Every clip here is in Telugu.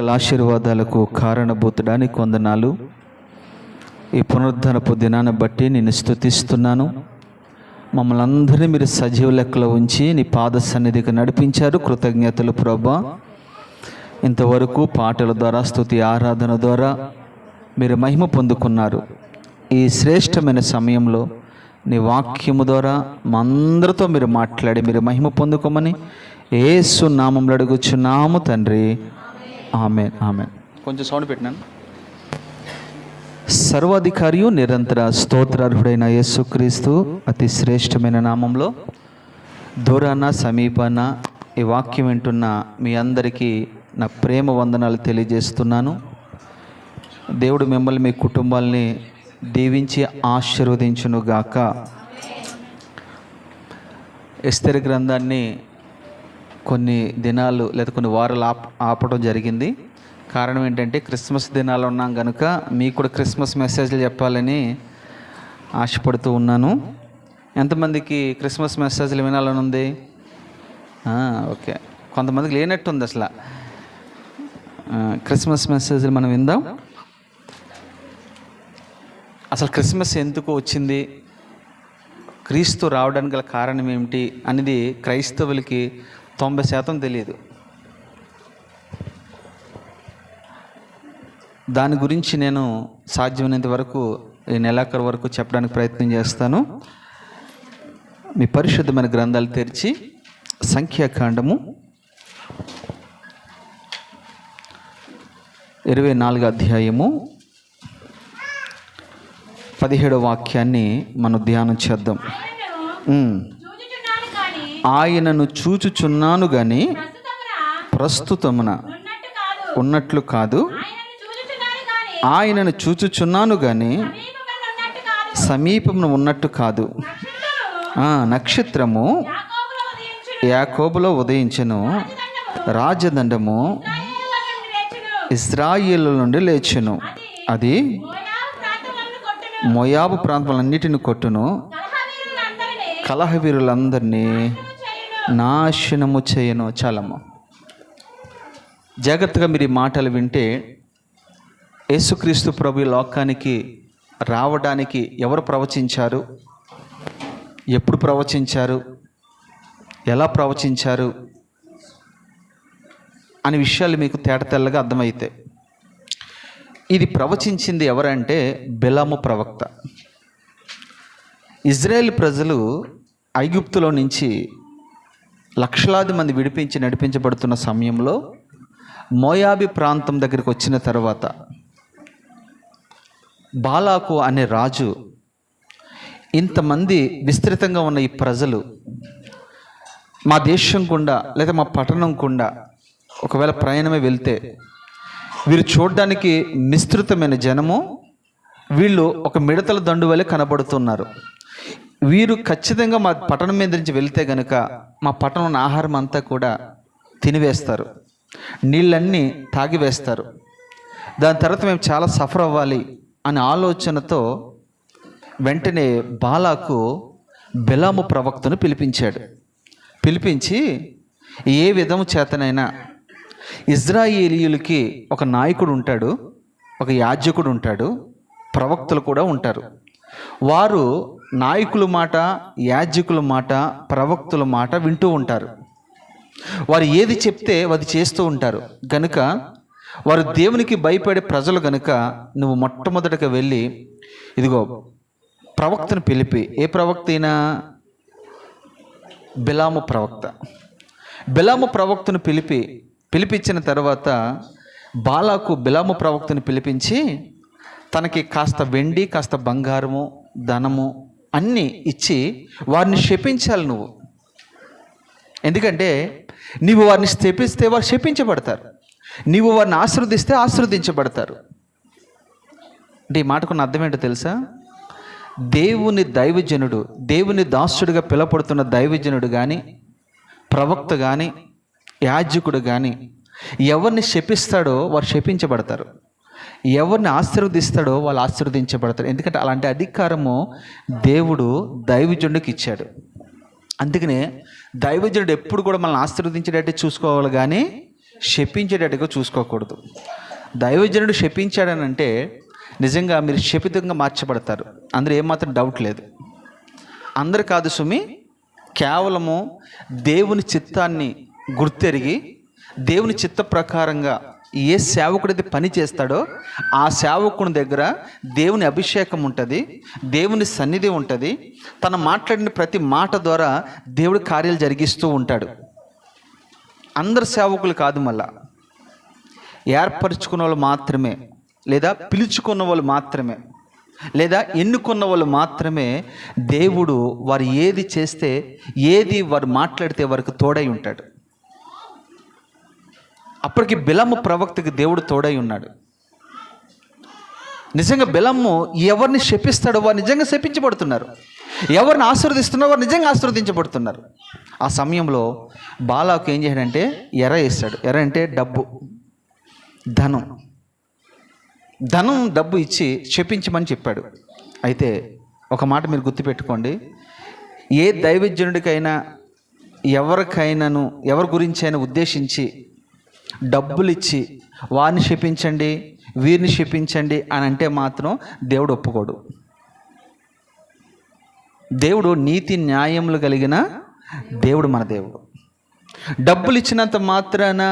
సకల ఆశీర్వాదాలకు కారణభూతుడానికి వందనాలు. ఈ పునరుద్ధరణపు దినాన్ని బట్టి నేను స్తుతిస్తున్నాను. మమ్మల్ని అందరినీ మీరు సజీవ లెక్కలో ఉంచి నీ పాద సన్నిధికి నడిపించారు. కృతజ్ఞతలు ప్రభువా. ఇంతవరకు పాటల ద్వారా, స్తుతి ఆరాధన ద్వారా మీరు మహిమ పొందుకున్నారు. ఈ శ్రేష్టమైన సమయంలో నీ వాక్యము ద్వారా మా అందరితో మీరు మాట్లాడి మీరు మహిమ పొందుకోమని యేసు నామములో అడుగుచున్నాము తండ్రి, ఆమేన్. ఆమేన్. కొంచెం సౌండ్ పెట్టినాను. సర్వాధికారియు నిరంతర స్తోత్రార్హుడైన యేసుక్రీస్తు అతి శ్రేష్టమైన నామంలో దూరాన సమీపాన ఈ వాక్యం వింటున్న మీ అందరికీ నా ప్రేమ వందనాలు తెలియజేస్తున్నాను. దేవుడు మిమ్మల్ని, మీ కుటుంబాల్ని దీవించి ఆశీర్వదించునుగాక. ఎస్తేరు గ్రంథాన్ని కొన్ని దినాలు లేదా కొన్ని వారాలు ఆపడం జరిగింది. కారణం ఏంటంటే క్రిస్మస్ దినాలు ఉన్నాం కనుక మీకు కూడా క్రిస్మస్ మెసేజ్లు చెప్పాలని ఆశపడుతూ ఉన్నాను. ఎంతమందికి క్రిస్మస్ మెసేజ్లు వినాలని ఉంది? ఓకే, కొంతమందికి లేనట్టుంది. అసలు క్రిస్మస్ మెసేజ్లు మనం విందాం. అసలు క్రిస్మస్ ఎందుకు వచ్చింది, క్రీస్తు రావడానికి గల కారణం ఏమిటి అనేది క్రైస్తవులకి 90% తెలియదు. దాని గురించి నేను సాధ్యమైనంత వరకు ఈ నెలాఖరు వరకు చెప్పడానికి ప్రయత్నం చేస్తాను. మీ పరిశుద్ధమైన గ్రంథాలు తెరిచి సంఖ్యాకాండము 24వ అధ్యాయము 17వ వాక్యాన్ని మనం ధ్యానం చేద్దాం. ఆయనను చూచుచున్నాను గాని ప్రస్తుతమున ఉన్నట్లు కాదు, ఆయనను చూచుచున్నాను గాని సమీపమున ఉన్నట్టు కాదు. నక్షత్రము యాకోబులో ఉదయించెను, రాజదండము ఇశ్రాయేలు నుండి లేచెను. అది మోయాబు ప్రాంతాలన్నిటిని కొట్టును, కలహవీరులందరినీ నాశనము చేయను. చాలమ్మ జాగ్రత్తగా మీరు ఈ మాటలు వింటే, యేసుక్రీస్తు ప్రభు లోకానికి రావడానికి ఎవరు ప్రవచించారు, ఎప్పుడు ప్రవచించారు, ఎలా ప్రవచించారు అనే విషయాలు మీకు తేటతెల్లగా అర్థమవుతాయి. ఇది ప్రవచించింది ఎవరంటే బిలాము ప్రవక్త. ఇజ్రాయేల్ ప్రజలు ఐగుప్తులో నుంచి లక్షలాది మంది విడిపించి నడిపించబడుతున్న సమయంలో మోయాబి ప్రాంతం దగ్గరికి వచ్చిన తర్వాత బాలాకు అనే రాజు, ఇంతమంది విస్తృతంగా ఉన్న ఈ ప్రజలు మా దేశం గుండా లేదా మా పట్టణం గుండా ఒకవేళ ప్రయాణమే వెళ్తే వీరు చూడడానికి విస్తృతమైన జనము, వీళ్ళు ఒక మిడతల దండు వలె కనబడుతున్నారు. వీరు ఖచ్చితంగా మా పట్టణం మీద నుంచి వెళ్తే కనుక మా పట్టణం ఆహారం అంతా కూడా తినివేస్తారు, నీళ్ళన్నీ తాగివేస్తారు. దాని తర్వాత మేము చాలా సఫర్ అవ్వాలి అనే ఆలోచనతో వెంటనే బాలాకు బిలాము ప్రవక్తను పిలిపించాడు. పిలిపించి ఏ విధము చేతనైనా ఇజ్రాయేలీయులకి ఒక నాయకుడు ఉంటాడు, ఒక యాజకుడు ఉంటాడు, ప్రవక్తలు కూడా ఉంటారు. వారు నాయకుల మాట, యాజకుల మాట, ప్రవక్తుల మాట వింటూ ఉంటారు. వారు ఏది చెప్తే అది చేస్తూ ఉంటారు. గనుక వారు దేవునికి భయపడే ప్రజలు గనుక నువ్వు మొట్టమొదటగా వెళ్ళి ఇదిగో ప్రవక్తను పిలిపి, ఏ ప్రవక్త అయినా బిలాము ప్రవక్త, బిలాము ప్రవక్తను పిలిపించిన తర్వాత బాలాకు బిలాము ప్రవక్తను పిలిపించి తనకి కాస్త వెండి, కాస్త బంగారము, ధనము అన్నీ ఇచ్చి వారిని శపించాలి నువ్వు. ఎందుకంటే నీవు వారిని శపిస్తే వారు శపించబడతారు, నీవు వారిని ఆశీర్వదిస్తే ఆశీర్వదించబడతారు. అంటే ఈ మాటకున్న అర్థం ఏంటో తెలుసా? దేవుని దైవజనుడు, దేవుని దాసుడిగా పిలపడుతున్న దైవజనుడు కానీ, ప్రవక్త కానీ, యాజకుడు కానీ ఎవరిని శపిస్తాడో వారు శపించబడతారు, ఎవరిని ఆశీర్వదిస్తాడో వాళ్ళు ఆశీర్వదించబడతారు. ఎందుకంటే అలాంటి అధికారము దేవుడు దైవజనుడికి ఇచ్చాడు. అందుకనే దైవజనుడు ఎప్పుడు కూడా మనల్ని ఆశీర్వదించేటట్టే చూసుకోవాలి కానీ శపించేటట్టుగా చూసుకోకూడదు. దైవజనుడు శపించాడనంటే నిజంగా మీరు శపితంగా మార్చబడతారు, అందులో ఏమాత్రం డౌట్ లేదు. అందరు కాదు సుమి, కేవలము దేవుని చిత్తాన్ని గుర్తెరిగి దేవుని చిత్త ప్రకారంగా ఏ సేవకుడైతే పని చేస్తాడో ఆ సేవకుని దగ్గర దేవుని అభిషేకం ఉంటుంది, దేవుని సన్నిధి ఉంటుంది. తను మాట్లాడిన ప్రతి మాట ద్వారా దేవుడి కార్యాలు జరిగిస్తూ ఉంటాడు. అందరు సేవకులు కాదు, మళ్ళా ఏర్పరచుకున్న వాళ్ళు మాత్రమే, లేదా పిలుచుకున్న వాళ్ళు మాత్రమే, లేదా ఎన్నుకున్న వాళ్ళు మాత్రమే దేవుడు వారు ఏది చేస్తే, ఏది వారు మాట్లాడితే వారికి తోడై ఉంటాడు. అప్పటికి బిలము ప్రవక్తకి దేవుడు తోడై ఉన్నాడు. నిజంగా బిలము ఎవరిని శపిస్తాడో వారు నిజంగా శపించబడుతున్నారు, ఎవరిని ఆశీర్వదిస్తున్నారో వారు నిజంగా ఆశీర్వదించబడుతున్నారు. ఆ సమయంలో బాలాకు ఏం చేశాడంటే ఎర వేస్తాడు. ఎర అంటే డబ్బు, ధనం డబ్బు ఇచ్చి శపించమని చెప్పాడు. అయితే ఒక మాట మీరు గుర్తుపెట్టుకోండి, ఏ దైవజనుడికైనా ఎవరికైనాను ఎవరి గురించి అయినా ఉద్దేశించి డబ్బులు ఇచ్చి వారిని శపించండి వీరిని శపించండి అని అంటే మాత్రం దేవుడు ఒప్పుకోడు. దేవుడు నీతి న్యాయములు కలిగిన దేవుడు, మన దేవుడు. డబ్బులు ఇచ్చినంత మాత్రాన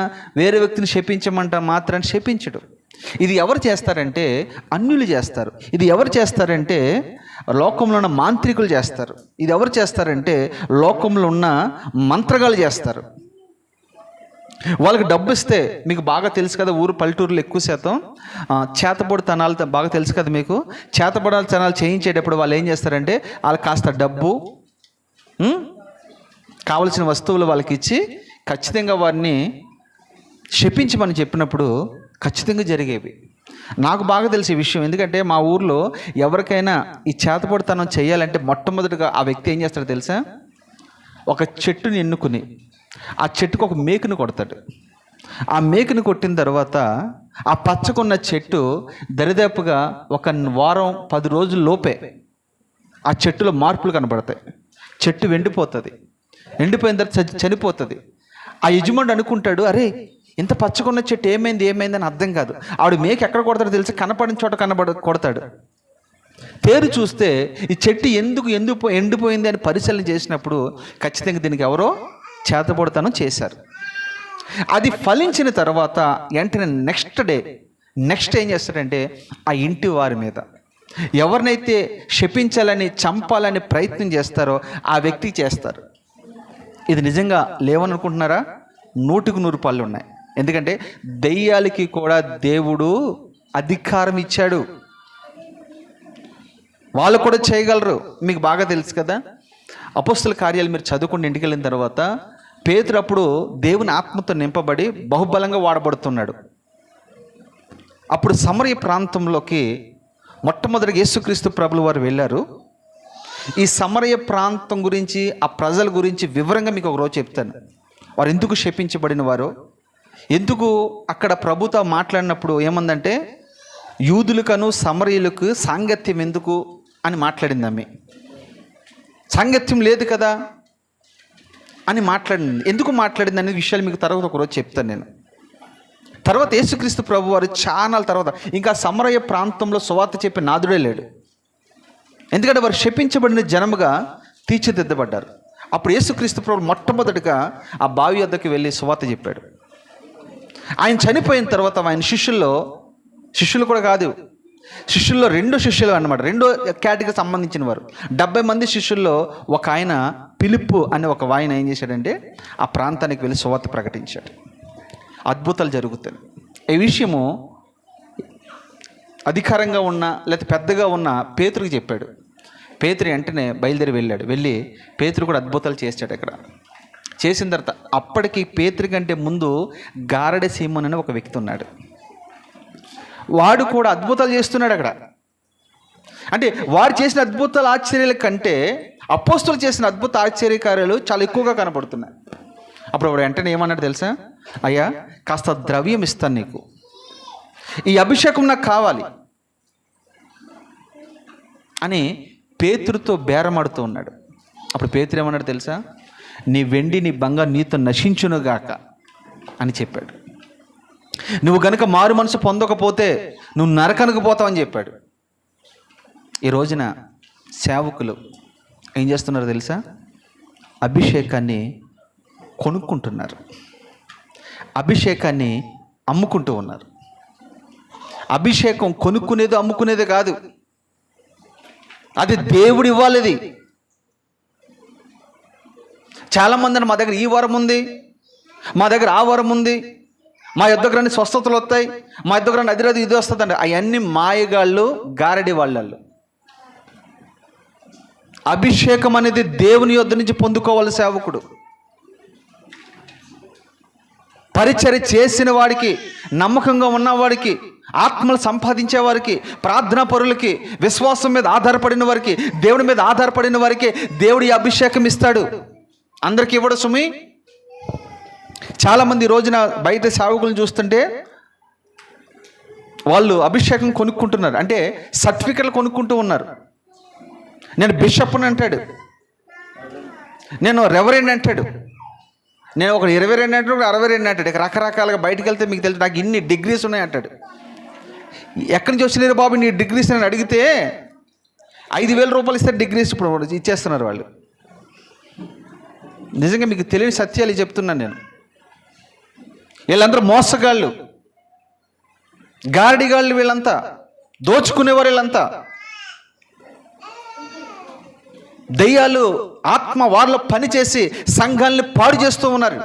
వేరే వ్యక్తిని శపించమంట మాత్రాన శపించడు. ఇది ఎవరు చేస్తారంటే అన్యులు చేస్తారు. ఇది ఎవరు చేస్తారంటే లోకంలో ఉన్న మాంత్రికులు చేస్తారు. ఇది ఎవరు చేస్తారంటే లోకంలో ఉన్న మంత్రగాళ్ళు చేస్తారు. వాళ్ళకి డబ్బు ఇస్తే, మీకు బాగా తెలుసు కదా, పల్లెటూరులో ఎక్కువ శాతం చేతబడితనాలు బాగా తెలుసు కదా మీకు. చేతబడితనాలు చేయించేటప్పుడు వాళ్ళు ఏం చేస్తారంటే వాళ్ళకి కాస్త డబ్బు, కావలసిన వస్తువులు వాళ్ళకి ఇచ్చి ఖచ్చితంగా వారిని శపించమని చెప్పినప్పుడు ఖచ్చితంగా జరిగేవి. నాకు బాగా తెలిసే విషయం, ఎందుకంటే మా ఊర్లో ఎవరికైనా ఈ చేతబడితనం చేయాలంటే మొట్టమొదటిగా ఆ వ్యక్తి ఏం చేస్తాడో తెలుసా, ఒక చెట్టుని ఎన్నుకుని ఆ చెట్టుకు ఒక మేకుని కొడతాడు. ఆ మేకుని కొట్టిన తర్వాత ఆ పచ్చకున్న చెట్టు దరిదాపుగా ఒక వారం 10 రోజుల లోపే ఆ చెట్టులో మార్పులు కనబడతాయి. చెట్టు ఎండిపోయిన తర్వాత చనిపోతుంది. ఆ యజమానుడు అనుకుంటాడు, అరే ఇంత పచ్చకున్న చెట్టు ఏమైందని అర్థం కాదు. ఆవిడ మేక ఎక్కడ కొడతాడో తెలిసి కనపడిన చోట కొడతాడు. పేరు చూస్తే ఈ చెట్టు ఎందుకు ఎండిపోయింది అని పరిశీలన చేసినప్పుడు ఖచ్చితంగా దీనికి ఎవరో చేతబడితనం చేశారు. అది ఫలించిన తర్వాత వెంటనే నెక్స్ట్ ఏం చేస్తారంటే ఆ ఇంటి వారి మీద ఎవరినైతే శపించాలని చంపాలని ప్రయత్నం చేస్తారో ఆ వ్యక్తికి చేస్తారు. ఇది నిజంగా లేవనుకుంటున్నారా? 100కు 100 పళ్ళు ఉన్నాయి. ఎందుకంటే దెయ్యాలకి కూడా దేవుడు అధికారం ఇచ్చాడు, వాళ్ళు కూడా చేయగలరు. మీకు బాగా తెలుసు కదా, అపోస్తల కార్యాలు మీరు చదువుకుని ఇంటికి వెళ్ళిన తర్వాత పేతురు అప్పుడు దేవుని ఆత్మతో నింపబడి బహుబలంగా వాడబడుతున్నాడు. అప్పుడు సమరయ ప్రాంతంలోకి మొట్టమొదటిగా యేసుక్రీస్తు ప్రభులు వారు వెళ్ళారు. ఈ సమరయ ప్రాంతం గురించి, ఆ ప్రజల గురించి వివరంగా మీకు ఒకరోజు చెప్తాను. వారు ఎందుకు శపించబడిన వారు, ఎందుకు అక్కడ ప్రభుతో మాట్లాడినప్పుడు ఏమందంటే యూదులకను సమరయులకు సాంగత్యం ఎందుకు అని మాట్లాడింది. ఆమె సాంగత్యం లేదు కదా అని మాట్లాడింది. ఎందుకు మాట్లాడింది అనే విషయాలు మీకు తర్వాత ఒకరోజు చెప్తాను నేను. తర్వాత యేసుక్రీస్తు ప్రభు వారు చాలా తర్వాత ఇంకా సమరయ ప్రాంతంలో సువార్త చెప్పే నాదుడే లేడు. ఎందుకంటే వారు శపించబడిన జనముగా తీర్చిదిద్దబడ్డారు. అప్పుడు యేసుక్రీస్తు ప్రభు మొట్టమొదటిగా ఆ బావి వద్దకు వెళ్ళి సువార్త చెప్పాడు. ఆయన చనిపోయిన తర్వాత ఆయన శిష్యులు కూడా కాదు, శిష్యుల్లో 2 శిష్యులు అన్నమాట, 2 కేటగిరీకి సంబంధించిన వారు. 70 మంది శిష్యుల్లో ఒక ఆయన పిలుపు అనే ఒక ఆయన ఏం చేశాడంటే ఆ ప్రాంతానికి వెళ్ళి సువార్త ప్రకటించాడు. అద్భుతాలు జరుగుతాయి. ఈ విషయము అధికారంగా ఉన్న లేదా పెద్దగా ఉన్న పేతురుకి చెప్పాడు. పేతురు వెంటనే బయలుదేరి వెళ్ళి పేతురు కూడా అద్భుతాలు చేశాడు. అక్కడ చేసిన తర్వాత అప్పటికి పేతురు కంటే ముందు గారడె సీమోన్ అనే ఒక వ్యక్తి ఉన్నాడు. వాడు కూడా అద్భుతాలు చేస్తున్నాడు అక్కడ. అంటే వారు చేసిన అద్భుతాల ఆశ్చర్యాల కంటే అపోస్తులు చేసిన అద్భుత ఆశ్చర్యకార్యాలు చాలా ఎక్కువగా కనపడుతున్నాయి. అప్పుడు వాడు వెంటనే ఏమన్నాడు తెలుసా, అయ్యా కాస్త ద్రవ్యం ఇస్తాను నీకు, ఈ అభిషేకం నాకు కావాలి అని పేతురుతో బేరమాడుతూ ఉన్నాడు. అప్పుడు పేతురు ఏమన్నాడు తెలుసా, నీ వెండి నీ బంగారు నీతో నశించునుగాక అని చెప్పాడు. నువ్వు కనుక మారు మనసు పొందకపోతే నువ్వు నరకానికి పోతావని చెప్పాడు. ఈ రోజున సేవకులు ఏం చేస్తున్నారో తెలుసా? అభిషేకాన్ని కొనుక్కుంటున్నారు, అభిషేకాన్ని అమ్ముకుంటూ ఉన్నారు. అభిషేకం కొనుక్కునేది అమ్ముకునేది కాదు, అది దేవుడు ఇవ్వాలిది. చాలామంది మా దగ్గర ఈ వరం ఉంది, మా దగ్గర ఆ వరం ఉంది, మా యొద్దకు స్వస్థతలు వస్తాయి, మా యొద్దకు అది రాదు ఇది వస్తుంది. అవన్నీ మాయగాళ్ళు, గారడి వాళ్ళు. అభిషేకం అనేది దేవుని యొద్ద నుంచి పొందుకోవాలి సేవకుడు. పరిచర్య చేసిన వాడికి, నమ్మకంగా ఉన్నవాడికి, ఆత్మలు సంపాదించే వారికి, ప్రార్థనా పరులకి, విశ్వాసం మీద ఆధారపడిన వారికి, దేవుడి మీద ఆధారపడిన వారికి దేవుడి అభిషేకం ఇస్తాడు. అందరికి ఇవ్వడు సుమి. చాలామంది ఈ రోజున బయట సేవకులను చూస్తుంటే వాళ్ళు అభిషేకం కొనుక్కుంటున్నారు, అంటే సర్టిఫికెట్లు కొనుక్కుంటూ ఉన్నారు. నేను బిషప్ని అంటాడు, నేను రెవరెండ్ అంటాడు, నేను ఒక 22 అంటాడు, ఒక 62 అంటాడు. ఇక రకరకాలుగా బయటకు వెళ్తే మీకు తెలుసు నాకు ఇన్ని డిగ్రీస్ ఉన్నాయి అంటాడు. ఎక్కడి నుంచి వచ్చినారు బాబు నీ డిగ్రీస్ అని అడిగితే 5,000 రూపాయలు ఇస్తే డిగ్రీస్ ఇప్పుడు ఇచ్చేస్తున్నారు వాళ్ళు. నిజంగా మీకు తెలియని సత్యాలు చెప్తున్నాను నేను. వీళ్ళందరూ మోసగాళ్ళు, గారడిగాళ్ళు, వీళ్ళంతా దోచుకునేవారు, వీళ్ళంతా దయ్యాలు, ఆత్మ వారిలో పనిచేసి సంఘాలని పాడు చేస్తూ ఉన్నారు.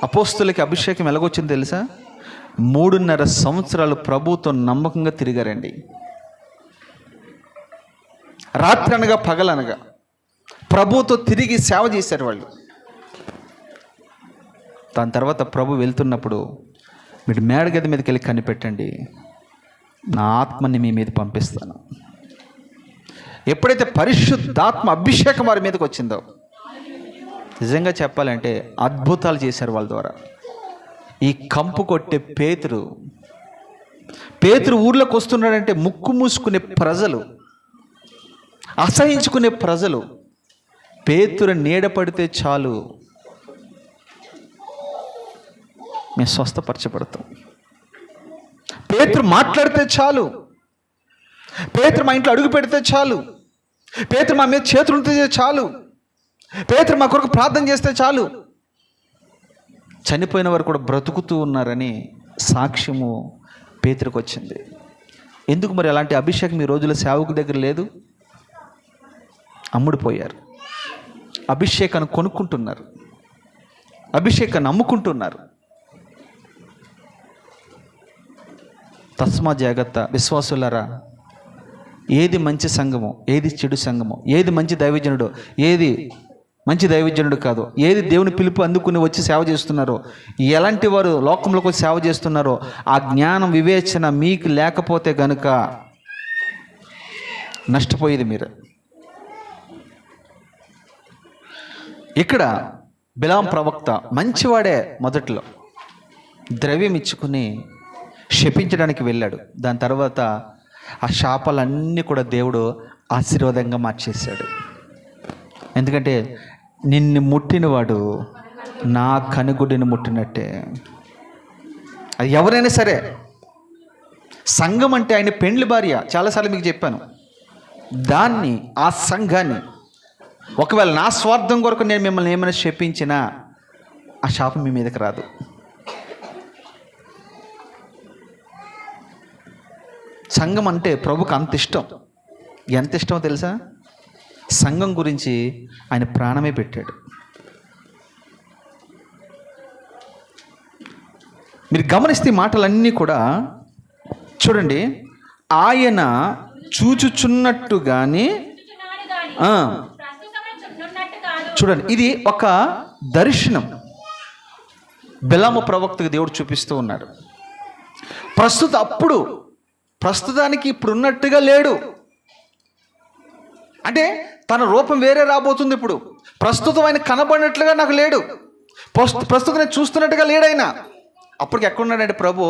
అపోస్తులకి అభిషేకం ఎలాగొచ్చింది తెలుసా? 3.5 సంవత్సరాలు ప్రభువుతో నమ్మకంగా తిరిగారండి. రాత్రి అనగా పగలనగా ప్రభువుతో తిరిగి సేవ చేశారు వాళ్ళు. దాని తర్వాత ప్రభు వెళ్తున్నప్పుడు మీరు మేడగది మీదకి వెళ్ళి కనిపెట్టండి, నా ఆత్మని మీ మీద పంపిస్తాను. ఎప్పుడైతే పరిశుద్ధాత్మ అభిషేకం వారి మీదకి వచ్చిందో, నిజంగా చెప్పాలంటే అద్భుతాలు చేశారు వాళ్ళ ద్వారా. ఈ కంపు కొట్టే పేతురు ఊర్లోకి వస్తున్నాడంటే ముక్కు మూసుకునే ప్రజలు, అసహించుకునే ప్రజలు, పేతురు నీడ పడితే చాలు మేము స్వస్థపరచబడతాం. పేతురు మాట్లాడితే చాలు, పేతురు మా ఇంట్లో అడుగు పెడితే చాలు, పేతురు మా మీద చేతులు ఉంటే చాలు, పేతురు మా కొరకు ప్రార్థన చేస్తే చాలు, చనిపోయిన వారు కూడా బ్రతుకుతూ ఉన్నారని సాక్ష్యము పేతురుకు వచ్చింది. ఎందుకు మరి అలాంటి అభిషేకం ఈ రోజుల్లో సేవకు దగ్గర లేదు? అమ్ముడిపోయారు, అభిషేకాన్ని కొనుక్కుంటున్నారు, అభిషేకాన్ని అమ్ముకుంటున్నారు. తస్మా జాగ్రత్త విశ్వాసులారా. ఏది మంచి సంఘమో, ఏది చెడు సంఘమో, ఏది మంచి దైవజనుడో, ఏది మంచి దైవజనుడు కాదో, ఏది దేవుని పిలుపు అందుకుని వచ్చి సేవ చేస్తున్నారో, ఎలాంటి వారు లోకంలోకి వచ్చి సేవ చేస్తున్నారో ఆ జ్ఞానం వివేచన మీకు లేకపోతే గనుక నష్టపోయేది మీరు. ఇక్కడ బిలాం ప్రవక్త మంచివాడే, మొదట్లో ద్రవ్యం ఇచ్చుకుని శపించడానికి వెళ్ళాడు. దాని తర్వాత ఆ శాపాలన్నీ కూడా దేవుడు ఆశీర్వాదంగా మార్చేశాడు. ఎందుకంటే నిన్ను ముట్టినవాడు నా కనుగుడ్డిని ముట్టినట్టే. అది ఎవరైనా సరే. సంఘం అంటే ఆయన పెండ్లి భార్య, చాలాసార్లు మీకు చెప్పాను. దాన్ని, ఆ సంఘాన్ని ఒకవేళ నా స్వార్థం కొరకు నేను మిమ్మల్ని ఏమైనా శపించినా ఆ శాపం మీ మీదకి రాదు. సంఘం అంటే ప్రభుకు అంత ఇష్టం. ఎంత ఇష్టమో తెలుసా? సంఘం గురించి ఆయన ప్రాణమే పెట్టాడు. మీరు గమనిస్తే మాటలన్నీ కూడా చూడండి. ఆయన చూచుచున్నట్టుగాని, చూడండి, ఇది ఒక దర్శనం బిలాము ప్రవక్తకు దేవుడు చూపిస్తూ ఉన్నాడు. ప్రస్తుతానికి ఇప్పుడు ఉన్నట్టుగా లేడు. అంటే తన రూపం వేరే రాబోతుంది. ఇప్పుడు ప్రస్తుతం ఆయన కనబడినట్లుగా నాకు లేడు, ప్రస్తుతం నేను చూస్తున్నట్టుగా లేడైనా. అప్పటికి ఎక్కడున్నాడంటే ప్రభు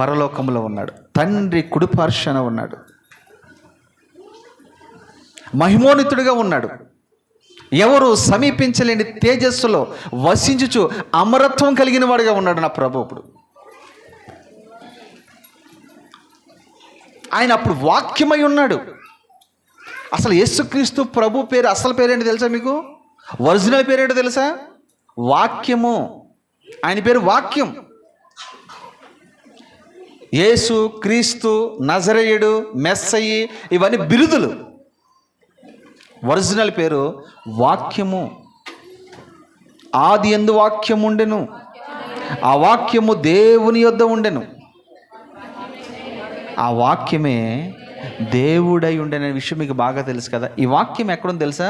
పరలోకంలో ఉన్నాడు, తండ్రి కుడిపార్శ్వన ఉన్నాడు, మహిమోన్నతుడిగా ఉన్నాడు, ఎవరు సమీపించలేని తేజస్సులో వసించుచు అమరత్వం కలిగిన వాడిగా ఉన్నాడు నా ప్రభు. ఇప్పుడు ఆయన అప్పుడు వాక్యమై ఉన్నాడు. అసలు యేసుక్రీస్తు ప్రభు పేరు అసలు పేరేంటి తెలుసా మీకు? ఒరిజినల్ పేరేంటో తెలుసా? వాక్యము. ఆయన పేరు వాక్యం. యేసు క్రీస్తు, నజరేయుడు, మెస్సయి, ఇవన్నీ బిరుదులు. ఒరిజినల్ పేరు వాక్యము. ఆది యందు వాక్యము ఉండెను, ఆ వాక్యము దేవుని యొద్ద ఉండెను, ఆ వాక్యమే దేవుడై ఉండేనే విషయం మీకు బాగా తెలుసు కదా. ఈ వాక్యం ఎక్కడుంది తెలుసా?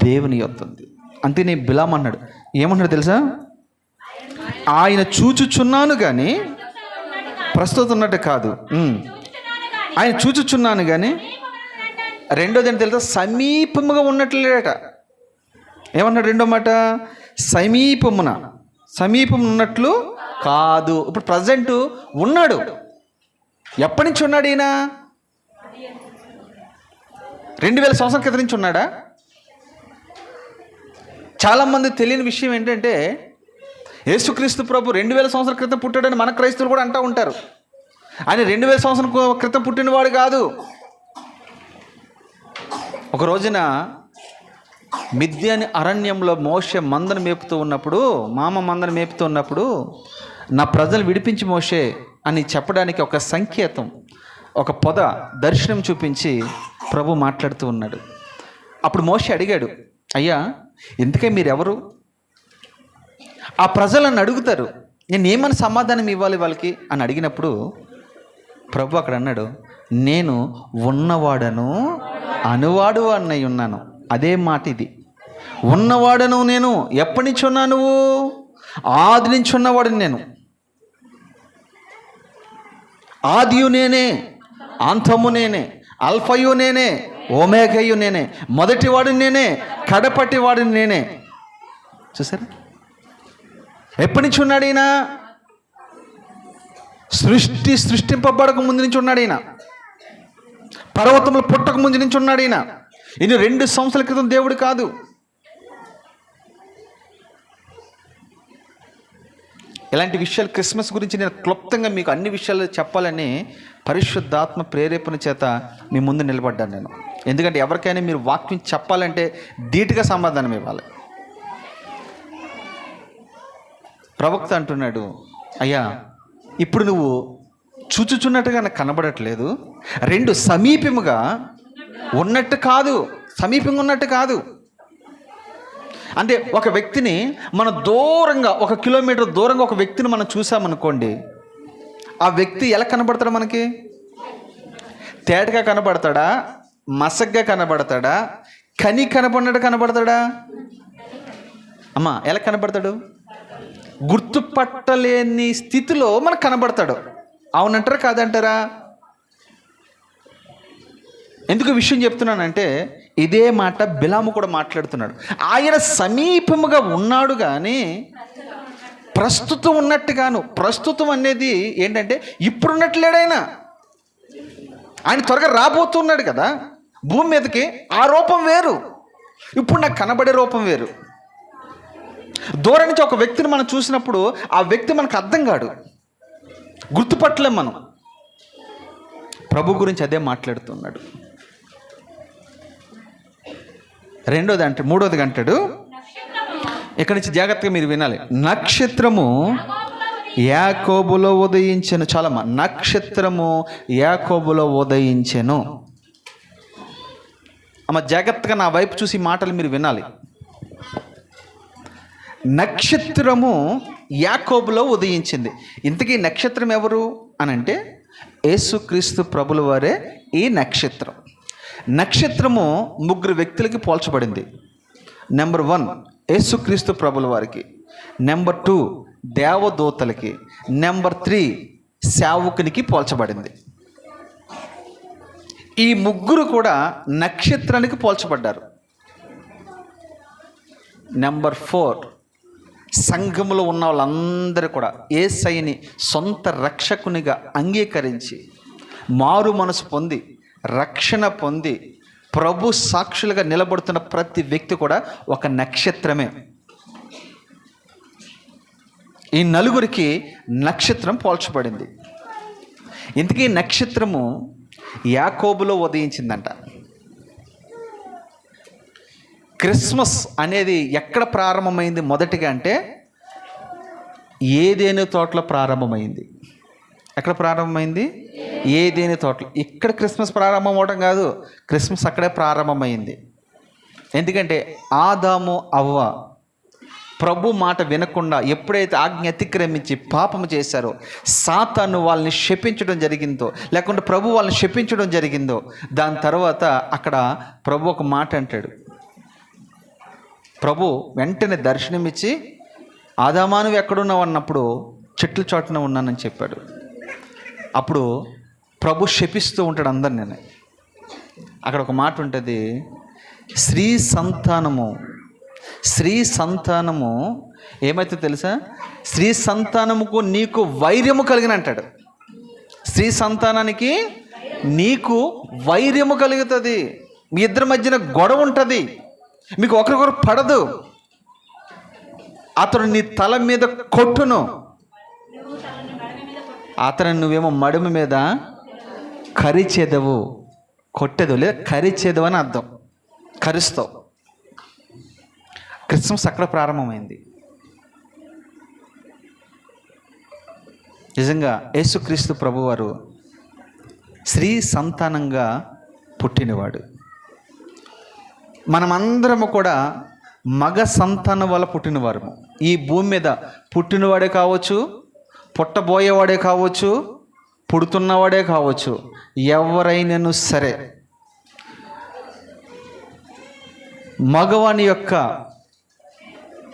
దేవుని యొద్ద ఉంది. అంతే బిలాం అన్నాడు. ఏమన్నాడు తెలుసా? ఆయన చూచుచున్నాను కానీ ప్రస్తుతం ఉన్నట్టు కాదు. ఆయన చూచుచున్నాను కానీ రెండోది ఏంటి తెలుసా? సమీపముగా ఉన్నట్లేట. ఏమన్నాడు రెండో మాట? సమీపం ఉన్నట్లు కాదు. ఇప్పుడు ప్రజెంట్ ఉన్నాడు. ఎప్పటి నుంచి ఉన్నాడు ఈయన? 2000 సంవత్సరాల క్రితం నుంచి ఉన్నాడా? చాలామంది తెలియని విషయం ఏంటంటే యేసుక్రీస్తు ప్రభు 2000 సంవత్సరాల క్రితం పుట్టాడని మన క్రైస్తవులు కూడా అంటూ ఉంటారు. ఆయన 2000 సంవత్సరాల క్రితం పుట్టినవాడు కాదు. ఒక రోజున మిద్యాని అరణ్యంలో మోషే మందను మేపుతూ ఉన్నప్పుడు, మందను మేపుతూ ఉన్నప్పుడు, నా ప్రజలు విడిపించి మోషే అని చెప్పడానికి ఒక సంకేతం, ఒక పొద దర్శనం చూపించి ప్రభు మాట్లాడుతూ ఉన్నాడు. అప్పుడు మోషే అడిగాడు, అయ్యా ఎందుకే మీరెవరు? ఆ ప్రజలను అడుగుతారు, నేను ఏమని సమాధానం ఇవ్వాలి వాళ్ళకి అని అడిగినప్పుడు ప్రభు అక్కడ అన్నాడు, నేను ఉన్నవాడను అనువాడు అన్నయ్య ఉన్నాను. అదే మాట ఇది. ఉన్నవాడను నేను. ఎప్పటి నుంచి ఉన్నా నువ్వు? ఆది నుంచి ఉన్నవాడు నేను. ఆదియు నేనే, అంతము నేనే, అల్ఫయు నేనే, ఓమేఘయు నేనే, మొదటివాడు నేనే, కడపటివాడు నేనే. చూసారా ఎప్పటి నుంచి ఉన్నాడు ఈయన? సృష్టింపబడక ముందు నుంచి ఉన్నాడు ఈయన. పర్వతములు పుట్టక ముందు నుంచి ఉన్నాడు ఈయన. ఈయన 2 సంవత్సరాల క్రితం దేవుడు కాదు. ఇలాంటి విషయాలు క్రిస్మస్ గురించి నేను క్లుప్తంగా మీకు అన్ని విషయాలు చెప్పాలని పరిశుద్ధాత్మ ప్రేరేపణ చేత మీ ముందు నిలబడ్డాను నేను. ఎందుకంటే ఎవరికైనా మీరు వాక్యం చెప్పాలంటే ధీటుగా సమాధానం ఇవ్వాలి. ప్రవక్త అంటున్నాడు, అయ్యా ఇప్పుడు నువ్వు చూచుచున్నట్టుగా నాకు కనబడట్లేదు. 2 సమీపముగా ఉన్నట్టు కాదు, సమీపంగా ఉన్నట్టు కాదు. అంటే ఒక వ్యక్తిని మనం దూరంగా 1 కిలోమీటర్ దూరంగా ఒక వ్యక్తిని మనం చూసామనుకోండి, ఆ వ్యక్తి ఎలా కనబడతాడు మనకి? తేటగా కనబడతాడా? మసగ్గా కనబడతాడా? కనబడినట్టు కనబడతాడా? అమ్మా ఎలా కనబడతాడు? గుర్తుపట్టలేని స్థితిలో మనకు కనబడతాడు. అవునంటారా కాదంటారా? ఎందుకు విషయం చెప్తున్నానంటే ఇదే మాట బిలాము కూడా మాట్లాడుతున్నాడు. ఆయన సమీపముగా ఉన్నాడు కానీ ప్రస్తుతం ఉన్నట్టుగాను. ప్రస్తుతం అనేది ఏంటంటే ఇప్పుడున్నట్లేడైనా. ఆయన త్వరగా రాబోతున్నాడు కదా భూమి మీదకి. ఆ రూపం వేరు, ఇప్పుడు నాకు కనబడే రూపం వేరు. దూరం నుంచి ఒక వ్యక్తిని మనం చూసినప్పుడు ఆ వ్యక్తి మనకు అర్థం కాడు, గుర్తుపట్టలేం మనం. ప్రభు గురించి అదే మాట్లాడుతున్నాడు. మూడోది అంటాడు, ఇక్కడి నుంచి జాగ్రత్తగా మీరు వినాలి. నక్షత్రము యాకోబులో ఉదయించెను. చాలమ్మా, నక్షత్రము యాకోబులో ఉదయించెను. అమ్మ జాగ్రత్తగా నా వైపు చూసి మాటలు మీరు వినాలి. నక్షత్రము యాకోబులో ఉదయించింది. ఇంతకీ నక్షత్రం ఎవరు అనంటే యేసుక్రీస్తు ప్రభుల వారే ఈ నక్షత్రం. నక్షత్రము 3 వ్యక్తులకి పోల్చబడింది. నెంబర్ 1 యేసుక్రీస్తు ప్రభుల వారికి, నెంబర్ 2 దేవదూతలకి, నెంబర్ 3 సేవకునికి పోల్చబడింది. ఈ 3 కూడా నక్షత్రానికి పోల్చబడ్డారు. నెంబర్ 4 సంఘములో ఉన్న వాళ్ళందరూ కూడా యేసయ్యని సొంత రక్షకునిగా అంగీకరించి మారు మనసు పొంది రక్షణ పొంది ప్రభు సాక్షులుగా నిలబడుతున్న ప్రతి వ్యక్తి కూడా ఒక నక్షత్రమే. ఈ నలుగురికి నక్షత్రం పోల్చబడింది. ఇంతకీ నక్షత్రము యాకోబులో ఉదయించిందంట. క్రిస్మస్ అనేది ఎక్కడ ప్రారంభమైంది మొదటిగా అంటే ఏదేను తోటలో ప్రారంభమైంది. ఎక్కడ ప్రారంభమైంది? ఏదేని తోటలో. ఇక్కడ క్రిస్మస్ ప్రారంభం అవడం కాదు, క్రిస్మస్ అక్కడే ప్రారంభమైంది. ఎందుకంటే ఆదాము అవ్వ ప్రభు మాట వినకుండా ఎప్పుడైతే ఆజ్ఞ అతిక్రమించి పాపము చేశారో, సాతాను వాళ్ళని శపించడం జరిగిందో, లేకుంటే ప్రభు వాళ్ళని శపించడం జరిగిందో, దాని తర్వాత అక్కడ ప్రభు ఒక మాట అంటాడు. ప్రభు వెంటనే దర్శనమిచ్చి ఆదామా నువ్వు ఎక్కడున్నావు అన్నప్పుడు చెట్ల చోటున ఉన్నానని చెప్పాడు. అప్పుడు ప్రభు శపిస్తూ ఉంటాడు అందరినీ. అక్కడ ఒక మాట ఉంటుంది, స్త్రీ సంతానము ఏమైతే తెలుసా? స్త్రీ సంతానముకు నీకు వైర్యము కలిగిన అంటాడు. స్త్రీ సంతానానికి నీకు వైర్యము కలుగుతుంది. మీ ఇద్దరి మధ్యన గొడవ ఉంటుంది, మీకు ఒకరికొకరు పడదు. అతడు నీ తల మీద కొట్టును, అతను నువ్వేమో మడుమ మీద కరిచేదవు. కొట్టేదు లేదా కరిచేదవు అని అర్థం. కరుస్తావు. క్రిస్మస్ అక్కడ ప్రారంభమైంది. నిజంగా యేసుక్రీస్తు ప్రభువారు స్త్రీ సంతానంగా పుట్టినవాడు. మనమందరము కూడా మగ సంతానం వల్ల పుట్టినవారము. ఈ భూమి మీద పుట్టినవాడే కావచ్చు, పుట్టబోయేవాడే కావచ్చు, పుడుతున్నవాడే కావచ్చు, ఎవరైనాను సరే మగవాని యొక్క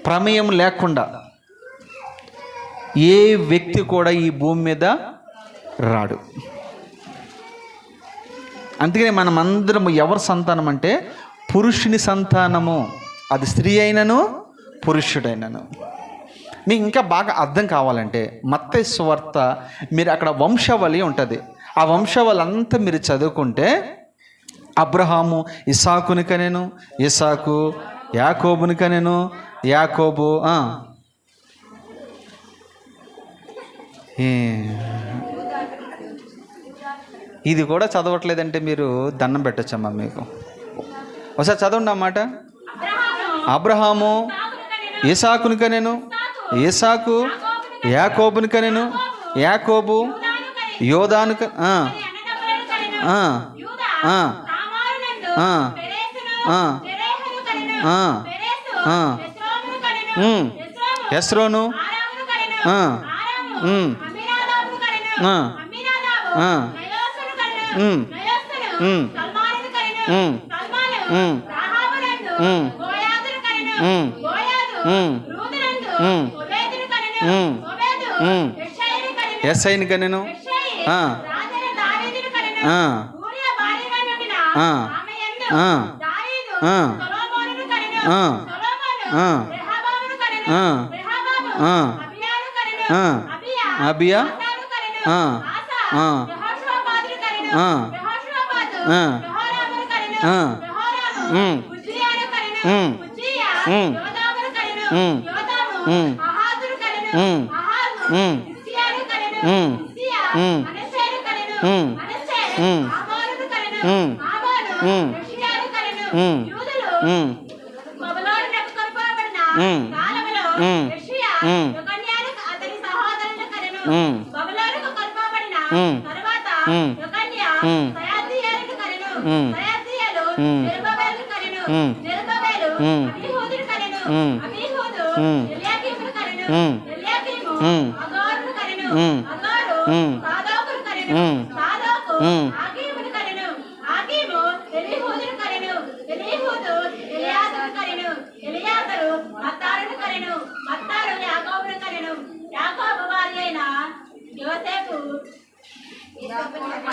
ప్రమేయం లేకుండా ఏ వ్యక్తి కూడా ఈ భూమి మీద రాడు. అందుకనే మనమందరము ఎవరి సంతానం అంటే పురుషుని సంతానము. అది స్త్రీ అయినను పురుషుడైనను. మీకు ఇంకా బాగా అర్థం కావాలంటే మత్తయి సువార్త మీరు అక్కడ వంశావళి ఉంటుంది. ఆ వంశావళి అంతా మీరు చదువుకుంటే అబ్రహాము ఇస్సాకుని కనెను, ఇస్సాకు యాకోబుని కనెను, యాకోబు ఇది కూడా చదవట్లేదంటే మీరు దండం పెట్టచ్చమ్మా. మీకు ఒకసారి చదవండి అన్నమాట. అబ్రహాము ఇస్సాకుని కనెను, ఇస్సాకు యాకోబుని కనెను, యాకోబు యోదాను హెస్రోను ఎస్ఐని కనెను, అబియా,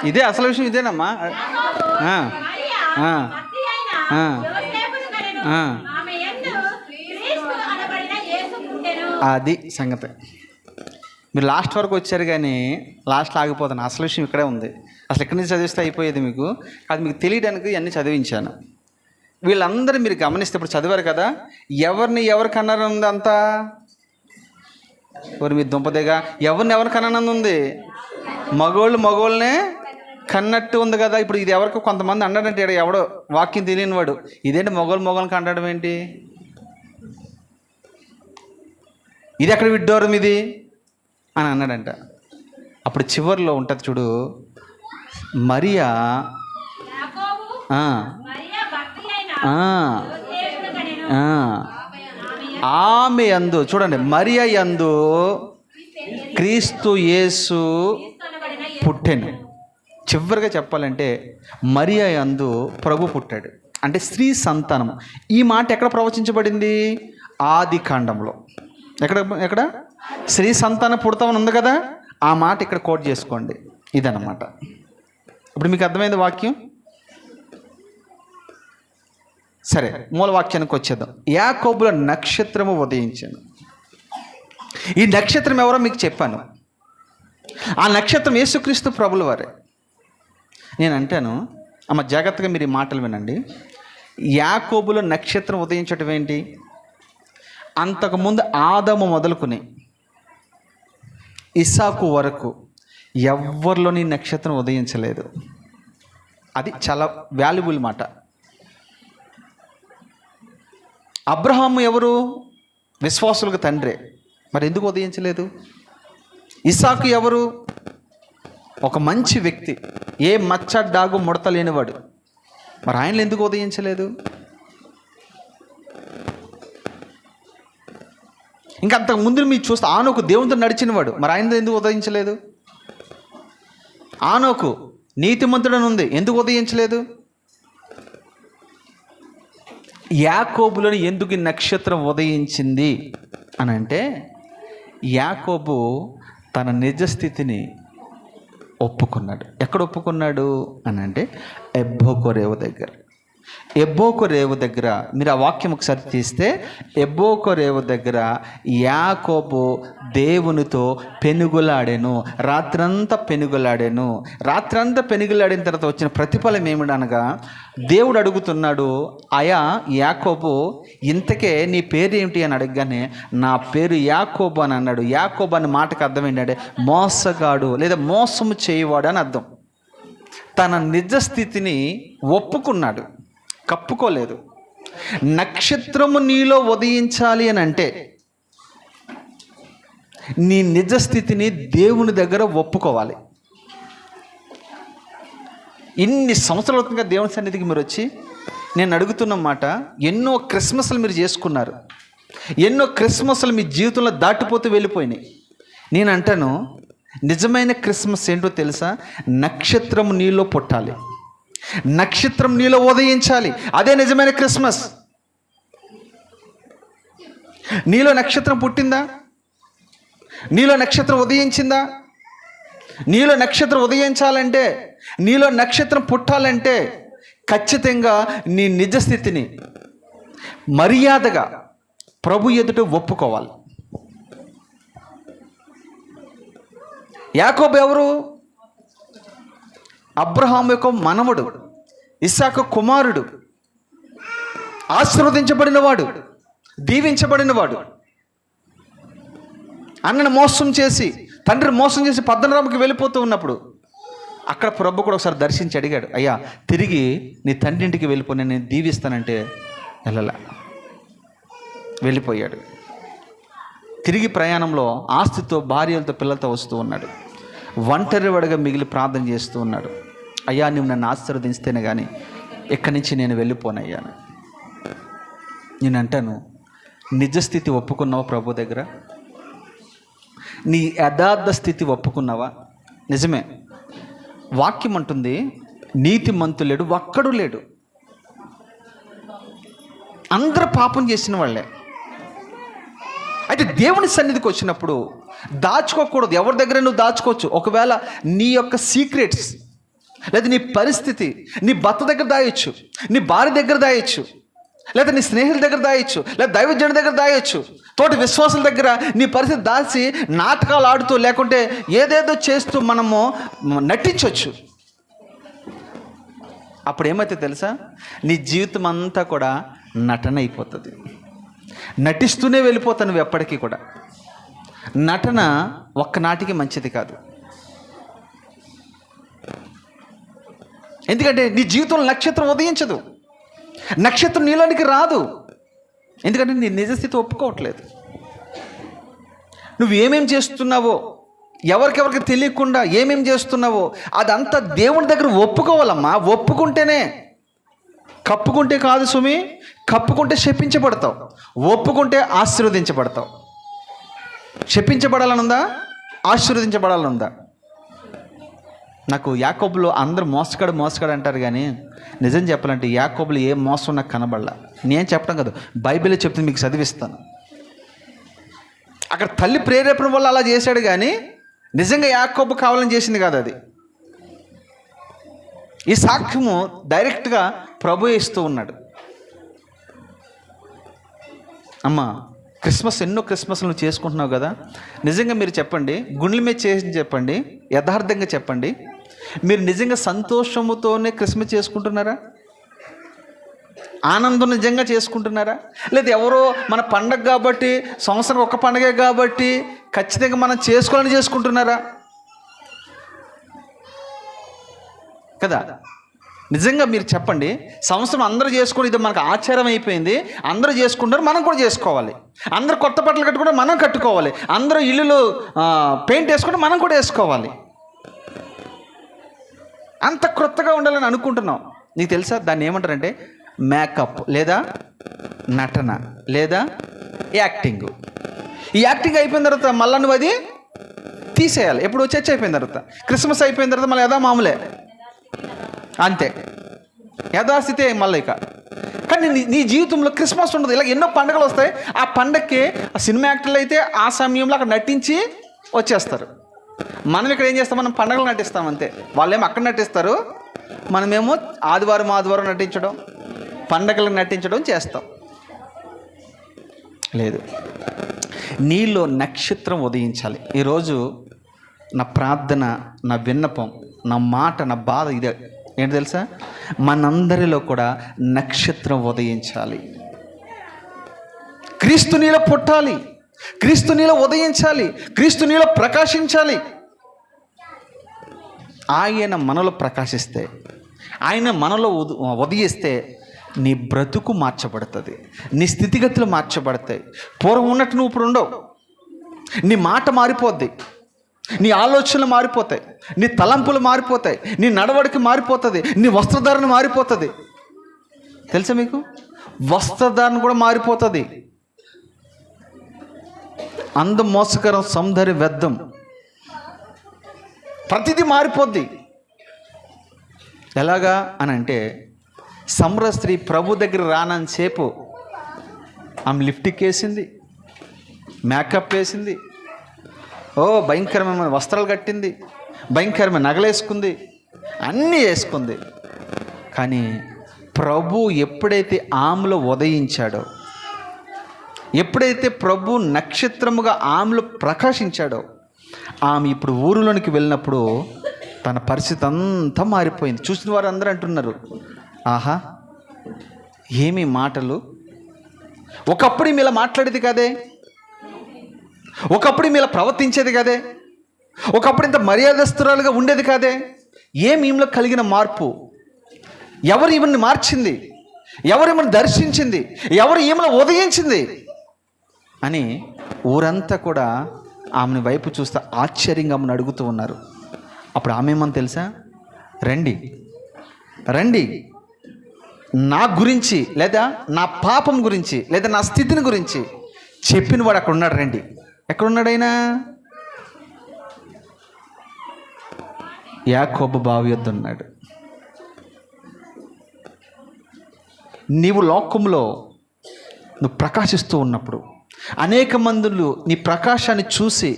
ఇదే అసలు విషయం. ఇదేనమ్మా. అది సంగతి. మీరు లాస్ట్ వరకు వచ్చారు కానీ లాస్ట్లో ఆగిపోతాను. అసలు విషయం ఇక్కడే ఉంది. అసలు ఇక్కడి నుంచి చదివిస్తే అయిపోయేది మీకు. అది మీకు తెలియడానికి అన్నీ చదివించాను. వీళ్ళందరూ మీరు గమనిస్తే ఇప్పుడు చదివారు కదా, ఎవరు కన్నారన్నది అంతా ఎవరు మీ దుంపదేగా ఎవరు కన్నానంది ఉంది. మగోళ్ళనే కన్నట్టు ఉంది కదా. ఇప్పుడు ఇది ఎవరికి కొంతమంది అన్నాడంటే ఎవడో వాక్యం తెలియని వాడు, ఇదేంటి మొగోళ్ళని కనడం ఏంటి, ఇది ఎక్కడ విడ్డోరం ఇది అని అన్నాడంట. అప్పుడు చివరిలో ఉంటుంది చూడు, మరియా ఆమె యందు, చూడండి, మరియా యందు క్రీస్తు యేసు పుట్టెను. చివరిగా చెప్పాలంటే మరియా యందు ప్రభు పుట్టాడు అంటే స్త్రీ సంతానము. ఈ మాట ఎక్కడ ప్రవచించబడింది? ఆది కాండంలో. ఎక్కడ స్త్రీ సంతానం పుడతామని ఉంది కదా, ఆ మాట ఇక్కడ కోట్ చేసుకోండి. ఇదన్నమాట. ఇప్పుడు మీకు అర్థమైంది వాక్యం. సరే, మూల వాక్యానికి వచ్చేద్దాం. యాకోబుల నక్షత్రము ఉదయించాను. ఈ నక్షత్రం ఎవరో మీకు చెప్పాను. ఆ నక్షత్రం యేసుక్రీస్తు ప్రభుల వారే. నేను అంటాను, అమ్మ జాగ్రత్తగా మీరు ఈ మాటలు వినండి. యాకోబుల నక్షత్రం ఉదయించటం ఏంటి? అంతకుముందు ఆదాము మొదలుకుని ఇస్సాకు వరకు ఎవరిలోని నక్షత్రం ఉదయించలేదు. అది చాలా వాల్యుబుల్ మాట. అబ్రహాము ఎవరు? విశ్వాసులకు తండ్రే. మరి ఎందుకు ఉదయించలేదు? ఇస్సాకు ఎవరు? ఒక మంచి వ్యక్తి, ఏ మచ్చ డాగు ముడత లేనివాడు. మరి ఆయనలు ఎందుకు ఉదయించలేదు? ఇంకా అంతకు ముందు మీరు చూస్తే ఆనోకు దేవునితో నడిచినవాడు, మరి ఆయన ఎందుకు ఉదయించలేదు? ఆనోకు నీతిమంతుడని ఉంది, ఎందుకు ఉదయించలేదు? యాకోబులోని ఎందుకు నక్షత్రం ఉదయించింది అని అంటే, యాకోబు తన నిజస్థితిని ఒప్పుకున్నాడు. ఎక్కడ ఒప్పుకున్నాడు అని అంటే ఎబ్బోకు రేవు దగ్గర. ఎబ్బోకు రేవు దగ్గర మీరు ఆ వాక్యం ఒకసారి తీస్తే, ఎబ్బోకు రేవు దగ్గర యాకోబు దేవునితో పెనుగులాడాను. రాత్రంతా పెనుగులాడిన తర్వాత వచ్చిన ప్రతిఫలం ఏమిటనగా, దేవుడు అడుగుతున్నాడు, అయా యాకోబు, ఇంతకే నీ పేరు ఏమిటి అని అడగగానే నా పేరు యాకోబు అని అన్నాడు. యాకోబు అనే మాటకు అర్థం ఏంటంటే మోసగాడు లేదా మోసము చేయవాడు అని అర్థం. తన నిజస్థితిని ఒప్పుకున్నాడు, కప్పుకోలేదు. నక్షత్రము నీలో ఉదయించాలి అని అంటే నీ నిజస్థితిని దేవుని దగ్గర ఒప్పుకోవాలి. ఇన్ని సంవత్సరాల అవుతుందిగా దేవుని సన్నిధికి మీరు వచ్చి, నేను అడుగుతున్న మాట, ఎన్నో క్రిస్మస్లు మీరు చేసుకున్నారు, ఎన్నో క్రిస్మస్లు మీ జీవితంలో దాటిపోతూ వెళ్ళిపోయినాయి. నేను అంటాను, నిజమైన క్రిస్మస్ ఏంటో తెలుసా? నక్షత్రం నీలో పుట్టాలి, నక్షత్రం నీలో ఉదయించాలి. అదే నిజమైన క్రిస్మస్. నీలో నక్షత్రం పుట్టిందా? నీలో నక్షత్రం ఉదయించిందా? నీలో నక్షత్రం ఉదయించాలంటే, నీలో నక్షత్రం పుట్టాలంటే ఖచ్చితంగా నీ నిజస్థితిని మర్యాదగా ప్రభు ఎదుట ఒప్పుకోవాలి. యాకోబు ఎవరు? అబ్రహాము యొక్క మనవడు, ఇస్సాకు కుమారుడు, ఆశీర్వదించబడినవాడు, దీవించబడినవాడు. అన్నను మోసం చేసి, తండ్రిని మోసం చేసి పద్దనరాముకి వెళ్ళిపోతూ ఉన్నప్పుడు అక్కడ ప్రభు కూడా ఒకసారి దర్శించి అడిగాడు, అయ్యా తిరిగి నీ తండ్రి ఇంటికి వెళ్ళిపోయి నేను దీవిస్తానంటే వెళ్ళిపోయాడు. తిరిగి ప్రయాణంలో ఆస్తితో, భార్యలతో, పిల్లలతో వస్తూ ఉన్నాడు. ఒంటరివాడిగా మిగిలి ప్రార్థన చేస్తూ ఉన్నాడు. అయ్యా నువ్వు నన్ను ఆశీర్వదిస్తేనే కానీ ఇక్కడి నుంచి నేను వెళ్ళిపోనయ్యాను. నేను అంటాను, నిజస్థితి ఒప్పుకున్నావా ప్రభు దగ్గర? నీ యథార్థ స్థితి ఒప్పుకున్నావా? నిజమే, వాక్యం అంటుంది నీతిమంతుడు లేడు, ఒక్కడు లేడు. అందరూ పాపం చేసిన వాళ్ళే. అయితే దేవుని సన్నిధికి వచ్చినప్పుడు దాచుకోకూడదు. ఎవరి దగ్గర నువ్వు దాచుకోవచ్చు. ఒకవేళ నీ యొక్క సీక్రెట్స్ లేదా నీ పరిస్థితి నీ భర్త దగ్గర దాయొచ్చు, నీ భార్య దగ్గర దాయొచ్చు, లేదా నీ స్నేహితుల దగ్గర దాయొచ్చు, లేదా దైవజనుడి దగ్గర దాయొచ్చు, తోటి విశ్వాసుల దగ్గర నీ పరిస్థితి దాచి నాటకాలు ఆడుతూ లేకుంటే ఏదేదో చేస్తూ మనము నటించవచ్చు. అప్పుడు ఏమైతే తెలుసా, నీ జీవితం అంతా కూడా నటన అయిపోతుంది. నటిస్తూనే వెళ్ళిపోతాను నువ్వు ఎప్పటికీ కూడా. నటన ఒక్కనాటికి మంచిది కాదు. ఎందుకంటే నీ జీవితంలో నక్షత్రం ఉదయించదు, నక్షత్రం నీలోనికి రాదు. ఎందుకంటే నీ నిజస్థితి ఒప్పుకోవట్లేదు. నువ్వు ఏమేం చేస్తున్నావో, ఎవరికెవరికి తెలియకుండా ఏమేం చేస్తున్నావో అదంతా దేవుని దగ్గర ఒప్పుకోవాలమ్మా. ఒప్పుకుంటేనే. కప్పుకుంటే కాదు సుమి, కప్పుకుంటే శపించబడతావు, ఒప్పుకుంటే ఆశీర్వదించబడతావు. శపించబడాలనుందా, ఆశీర్వదించబడాలనుందా? నాకు యాకోబులో అందరూ మోసగాడు అంటారు, కానీ నిజం చెప్పాలంటే యాకోబులో ఏ మోసం నాకు కనబడలా. నేను చెప్పడం కాదు, బైబిలే చెప్తుంది, మీకు చదివిస్తాను. అక్కడ తల్లి ప్రేరేపణ వల్ల అలా చేశాడు, కానీ నిజంగా యాకోబు కావాలని చేసింది కాదు అది. ఈ సాక్ష్యము డైరెక్ట్గా ప్రభు ఇస్తూ ఉన్నాడు. అమ్మా, ఎన్నో క్రిస్మస్లు నువ్వు చేసుకుంటున్నావు కదా, నిజంగా మీరు చెప్పండి, గుండెల మీద చేసి చెప్పండి, యథార్థంగా చెప్పండి, మీరు నిజంగా సంతోషముతోనే క్రిస్మస్ చేసుకుంటున్నారా? ఆనందం నిజంగా చేసుకుంటున్నారా? లేదా ఎవరో మన పండగ కాబట్టి, సంవత్సరం ఒక పండగే కాబట్టి ఖచ్చితంగా మనం చేసుకోవాలని చేసుకుంటున్నారా? కదా, నిజంగా మీరు చెప్పండి. సంవత్సరం అందరూ చేసుకోండి, ఇది మనకు ఆచారం అయిపోయింది, అందరూ చేసుకుంటారు, మనం కూడా చేసుకోవాలి. అందరూ కొత్త బట్టలు కట్టుకుంటే మనం కట్టుకోవాలి, అందరూ ఇల్లులు పెయింట్ వేసుకుంటే మనం కూడా వేసుకోవాలి. అంత క్రొత్తగా ఉండాలని అనుకుంటున్నాం. నీకు తెలుసా దాన్ని ఏమంటారంటే మేకప్, లేదా నటన, లేదా యాక్టింగ్. ఈ యాక్టింగ్ అయిపోయిన తర్వాత మళ్ళీ నువ్వు అది తీసేయాలి. ఎప్పుడు చర్చ అయిపోయిన తర్వాత, క్రిస్మస్ అయిపోయిన తర్వాత మళ్ళీ యథా మామూలే, అంతే, యథాస్థితే మళ్ళీ. ఇక కానీ నీ జీవితంలో క్రిస్మస్ ఉండదు. ఇలా ఎన్నో పండుగలు వస్తాయి. ఆ పండగకి ఆ సినిమా యాక్టర్లు అయితే ఆ సమయంలో అక్కడ నటించి వచ్చేస్తారు. మనం ఇక్కడ ఏం చేస్తాం, మనం పండుగలు నటిస్తాం అంతే. వాళ్ళేమో అక్కడ నటిస్తారు, మనమేమో ఆదివారం నటించడం, పండగలకు నటించడం చేస్తాం. లేదు, నీలో నక్షత్రం ఉదయించాలి. ఈరోజు నా ప్రార్థన, నా విన్నపం, నా మాట, నా బాధ ఇదే. ఏంటి తెలుసా, మనందరిలో కూడా నక్షత్రం ఉదయించాలి. క్రీస్తు నీలో పుట్టాలి, క్రీస్తు నీలో ఉదయించాలి, క్రీస్తు నీలో ప్రకాశించాలి. ఆయన మనలో ప్రకాశిస్తే, ఆయన మనలో ఉదయిస్తే నీ బ్రతుకు మార్చబడుతుంది, నీ స్థితిగతులు మార్చబడతాయి. పూర్వం ఉన్నట్టు నువ్వు ఇప్పుడు ఉండవు. నీ మాట మారిపోద్ది, నీ ఆలోచనలు మారిపోతాయి, నీ తలంపులు మారిపోతాయి, నీ నడవడికి మారిపోతుంది, నీ వస్త్రధారణ మారిపోతుంది. తెలుసా మీకు, వస్త్రధారణ కూడా మారిపోతుంది. అందం మోసకరం, సౌందర్య వ్యర్థం, ప్రతిదీ మారిపోద్ది. ఎలాగా అని అంటే, సంబర స్త్రీ ప్రభు దగ్గర రానంతసేపు ఆమె లిప్టిక్ వేసింది, మేకప్ వేసింది, భయంకరమైన వస్త్రాలు కట్టింది, భయంకరమైన నగలేసుకుంది, అన్నీ వేసుకుంది. కానీ ప్రభు ఎప్పుడైతే ఆమెలో ఉదయించాడో, ఎప్పుడైతే ప్రభు నక్షత్రముగా ఆమెలో ప్రకాశించాడో, ఆమె ఇప్పుడు ఊరిలోనికి వెళ్ళినప్పుడు తన పరిస్థితి అంతా మారిపోయింది. చూసిన వారు అందరూ అంటున్నారు, ఆహా ఏమి మాటలు, ఒకప్పుడు ఈమె ఇలా మాట్లాడేది కదే, ఒకప్పుడు ఈమె ఇలా ప్రవర్తించేది కదే, ఒకప్పుడు ఇంత మర్యాదస్తురాలుగా ఉండేది కాదే, ఏమి ఈమెలో కలిగిన మార్పు, ఎవరు ఈమెను మార్చింది, ఎవరు ఈమెను దర్శించింది, ఎవరు ఈమెలో ఉదయించింది అని ఊరంతా కూడా ఆమెను వైపు చూస్తే ఆశ్చర్యంగా ఆమెను అడుగుతూ ఉన్నారు. అప్పుడు ఆమె ఏమని తెలుసా, రండి రండి, నా గురించి లేదా నా పాపం గురించి లేదా నా స్థితిని గురించి చెప్పిన వాడు అక్కడ ఉన్నాడు, రండి. ఎక్కడున్నాడైనా? యాకోబు బావి యొద్ద ఉన్నాడు. నీవు లోకంలో నువ్వు ప్రకాశిస్తూ ఉన్నప్పుడు అనేక మందులు నీ ప్రకాశాన్ని చూసి,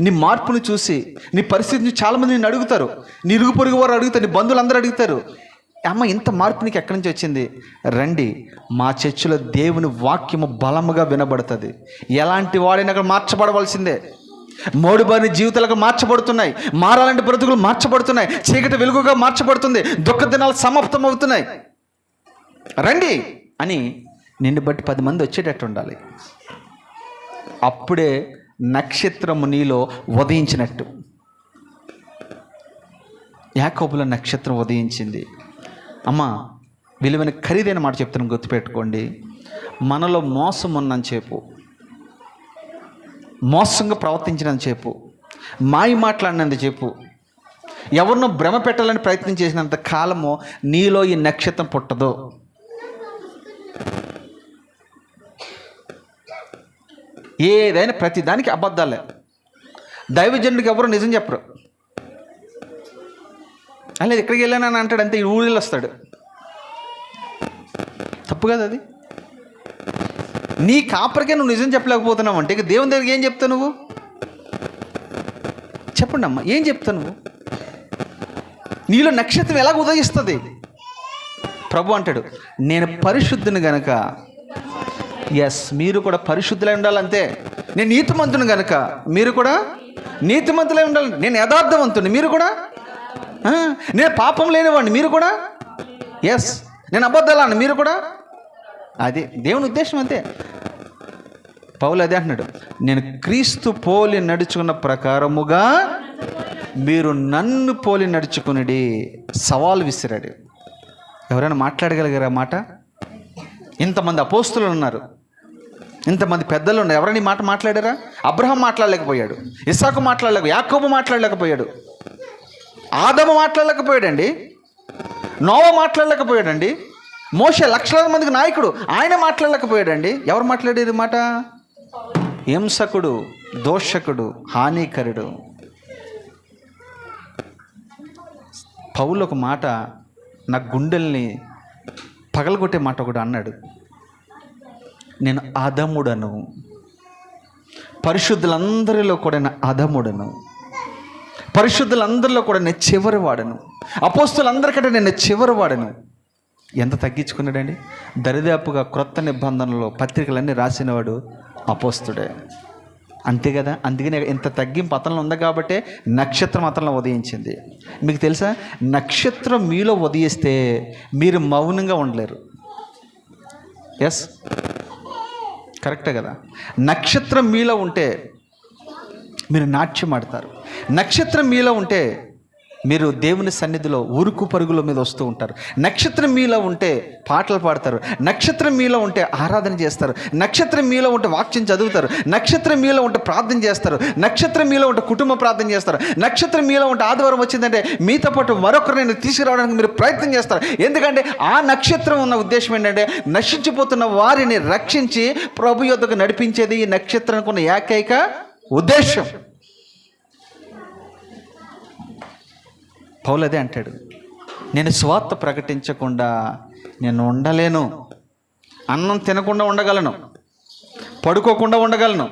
నీ మార్పును చూసి, నీ పరిస్థితిని చాలామంది నిన్ను అడుగుతారు, నీ ఇరుగు పొరుగు వారు అడుగుతారు, నీ బంధువులు అందరూ అడుగుతారు, అమ్మ ఇంత మార్పు నీకు ఎక్కడి నుంచి వచ్చింది? రండి, మా చర్చిలో దేవుని వాక్యము బలముగా వినబడుతుంది. ఎలాంటి వాడైనా అక్కడ మార్చబడవలసిందే. మోడుబారిన జీవితాలకు మార్చబడుతున్నాయి, మారాలంటే బ్రతుకులు మార్చబడుతున్నాయి, చీకటి వెలుగుగా మార్చబడుతుంది, దుఃఖ దినాలు సమాప్తం అవుతున్నాయి. రండి అని నిన్ను బట్టి 10 మంది వచ్చేటట్టు ఉండాలి. అప్పుడే నక్షత్రము నీలో ఉదయించినట్టు. యాకోబులో నక్షత్రం ఉదయించింది. అమ్మ, విలువైన ఖరీదైన మాట చెప్తాను, గుర్తుపెట్టుకోండి. మనలో మోసం ఉన్నని చెప్పు, మోసంగా ప్రవర్తించినంత చెప్పు, మాయ మాట్లాడినంత చెప్పు, ఎవరినో భ్రమ పెట్టాలని ప్రయత్నం చేసినంత కాలము నీలో ఈ నక్షత్రం పుట్టదు. ఏదైనా ప్రతి దానికి అబద్ధాలే. దైవజనుడికి ఎవరు నిజం చెప్పరు. లేదు ఎక్కడికి వెళ్ళానని అంటాడు, అంతే ఊళ్ళో వస్తాడు. తప్పు కదా అది. నీ కాపరికే నువ్వు నిజం చెప్పలేకపోతున్నావు అంటే ఇక దేవుని దగ్గరికి ఏం చెప్తావు నువ్వు? చెప్పండి అమ్మ, ఏం చెప్తావు నువ్వు? నీలో నక్షత్రం ఎలాగ ఉదయిస్తుంది? ప్రభు అంటాడు, నేను పరిశుద్ధుని గనక, ఎస్ మీరు కూడా పరిశుద్ధులై ఉండాలంతే. నేను నీతిమంతుని గనక మీరు కూడా నీతిమంతులై ఉండాలి. నేను యథార్థవంతుని, మీరు కూడా. నేను పాపం లేనివాడిని, మీరు కూడా. ఎస్ నేను అబద్ధాలని, మీరు కూడా. అది దేవుని ఉద్దేశం, అంతే. పౌలు అదే అంటున్నాడు, నేను క్రీస్తు పోలి నడుచుకున్న ప్రకారముగా మీరు నన్ను పోలి నడుచుకునిడి. సవాల్ విసిరాడు. ఎవరైనా మాట్లాడగలిగారా మాట? ఇంతమంది అపోస్తులు ఉన్నారు, ఇంతమంది పెద్దలు ఉన్నారు, ఎవరైనా ఈ మాట మాట్లాడారా? అబ్రహాం మాట్లాడలేకపోయాడు, ఇస్సాకు యాకోబు మాట్లాడలేకపోయాడు, ఆదము మాట్లాడలేకపోయాడండి, నోవా మాట్లాడలేకపోయాడండి, మోషే లక్షలాది మందికి నాయకుడు, ఆయన మాట్లాడలేకపోయాడండి. ఎవరు మాట్లాడేది మాట? హింసకుడు, దోషకుడు, హానికరుడు. పౌలు ఒక మాట నా గుండెల్ని పగలగొట్టే మాట ఒకటి అన్నాడు, నేను అధముడను, పరిశుద్ధులందరిలో కూడా నేను అధముడను, పరిశుద్ధులందరిలో కూడా నేను చివరి వాడను, అపోస్తులందరికంటే నేను చివరి వాడను. ఎంత తగ్గించుకున్నాడండి? దరిదాపుగా క్రొత్త నిబంధనలో పత్రికలన్నీ రాసినవాడు అపోస్తుడే, అంతే కదా. అందుకని ఇంత తగ్గింపు అతనిలో ఉంది కాబట్టే నక్షత్రం అతనిలో ఉదయించింది. మీకు తెలుసా, నక్షత్రం మీలో ఉదయిస్తే మీరు మౌనంగా ఉండలేరు. ఎస్, కరెక్టే కదా. నక్షత్రం మీలో ఉంటే మీరు నాట్యం ఆడతారు. నక్షత్రం మీలో ఉంటే మీరు దేవుని సన్నిధిలో ఉరుకు పరుగుల మీద వస్తూ ఉంటారు. నక్షత్రం మీలో ఉంటే పాటలు పాడతారు. నక్షత్రం మీలో ఉంటే ఆరాధన చేస్తారు. నక్షత్రం మీలో ఉంటే వాక్యం చదువుతారు. నక్షత్రం మీలో ఉంటే ప్రార్థన చేస్తారు. నక్షత్రం మీలో ఉంటే కుటుంబ ప్రార్థన చేస్తారు. నక్షత్రం మీలో ఉంటే ఆదివారం వచ్చిందంటే మీతో పాటు మరొకరిని తీసుకురావడానికి మీరు ప్రయత్నం చేస్తారు. ఎందుకంటే ఆ నక్షత్రం ఉన్న ఉద్దేశం ఏంటంటే నశించిపోతున్న వారిని రక్షించి ప్రభు యొద్దకు నడిపించేది ఈ నక్షత్రానికి ఉన్న ఏకైక ఉద్దేశం. పౌలు అదే అంటాడు, నేను స్వార్థ ప్రకటించకుండా నేను ఉండలేను. అన్నం తినకుండా ఉండగలను, పడుకోకుండా ఉండగలను,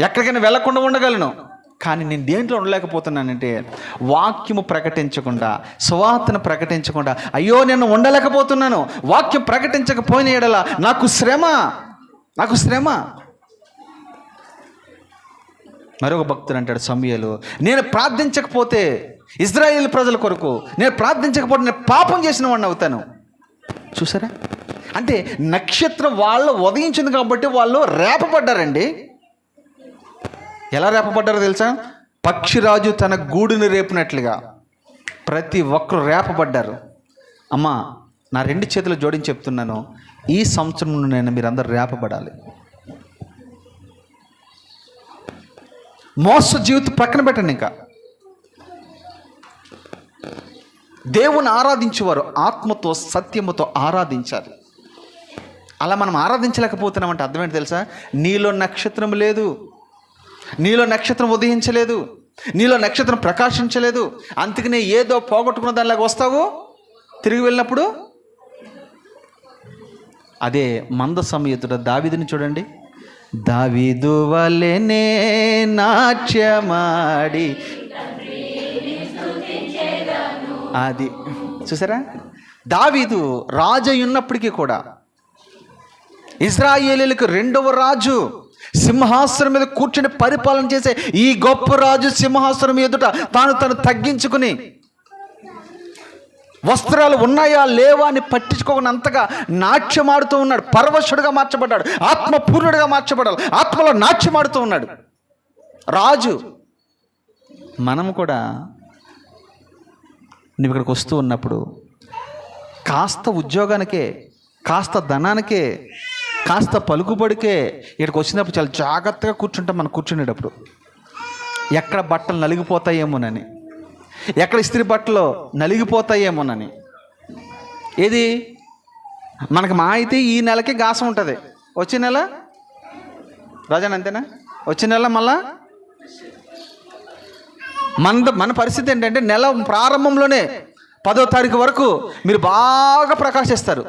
ఎక్కడికైనా వెళ్ళకుండా ఉండగలను, కానీ నేను దేంట్లో ఉండలేకపోతున్నానంటే వాక్యము ప్రకటించకుండా, సువార్తను ప్రకటించకుండా అయ్యో నేను ఉండలేకపోతున్నాను. వాక్యం ప్రకటించకపోయిన యెడల నాకు శ్రమ. మరొక భక్తుడు అంటాడు సమూయేలు, నేను ప్రార్థించకపోతే ఇశ్రాయేలు ప్రజల కొరకు నేను ప్రార్థించకపోతే నేను పాపం చేసిన వాడిని అవుతాను. చూసారా? అంటే నక్షత్రం వాళ్ళు ఉదయించింది కాబట్టి వాళ్ళు రేపబడ్డారండి. ఎలా రేపబడ్డారో తెలుసా? పక్షిరాజు తన గూడుని రేపినట్లుగా ప్రతి ఒక్కరు రేపబడ్డారు. అమ్మా, నా 2 చేతులు జోడించి చెప్తున్నాను, ఈ సంవత్సరం నేను మీరందరూ రేపబడాలి. మోస జీవితం పక్కన పెట్టండి. ఇంకా దేవుని ఆరాధించేవారు ఆత్మతో సత్యముతో ఆరాధించాలి. అలా మనం ఆరాధించలేకపోతున్నామంటే అర్థం ఏంటి తెలుసా? నీలో నక్షత్రం లేదు, నీలో నక్షత్రం ఉదయించలేదు, నీలో నక్షత్రం ప్రకాశించలేదు. అందుకనే ఏదో పోగొట్టుకున్న దానిలాగా వస్తావు తిరిగి వెళ్ళినప్పుడు. అదే మంద సమయతుడు దావీదుని చూడండి, దావీదు వలెనే నాట్యమాడి అది చూసారా, దావీదు రాజు ఉన్నప్పటికీ కూడా ఇశ్రాయేలీయులకు రెండవ రాజు, సింహాసనం మీద కూర్చుని పరిపాలన చేసే ఈ గొప్ప రాజు సింహాసనం ఎదుట తాను తగ్గించుకుని వస్త్రాలు ఉన్నాయా లేవా అని పట్టించుకోనంతగా నాట్యమాడుతూ ఉన్నాడు. పరవశుడుగా మార్చబడ్డాడు, ఆత్మపూర్ణుడిగా మార్చబడ్డాడు, ఆత్మలో నాట్యమాడుతూ ఉన్నాడు రాజు. మనము కూడా నువ్వు ఇక్కడికి వస్తూ ఉన్నప్పుడు కాస్త ఉద్యోగానికే, కాస్త ధనానికే, కాస్త పలుకుబడికే ఇక్కడికి వచ్చినప్పుడు చాలా జాగ్రత్తగా కూర్చుంటాం. మనం కూర్చునేటప్పుడు ఎక్కడ బట్టలు నలిగిపోతాయేమోనని, ఎక్కడ ఇస్త్రీ బట్టలు నలిగిపోతాయేమోనని. ఏది మనకి మా అయితే ఈ నెలకి గాసం ఉంటుంది, వచ్చే నెల రాజాని అంతేనా, వచ్చే నెల మళ్ళా మన పరిస్థితి ఏంటంటే నెల ప్రారంభంలోనే 10వ తారీఖు వరకు మీరు బాగా ప్రకాశిస్తారు,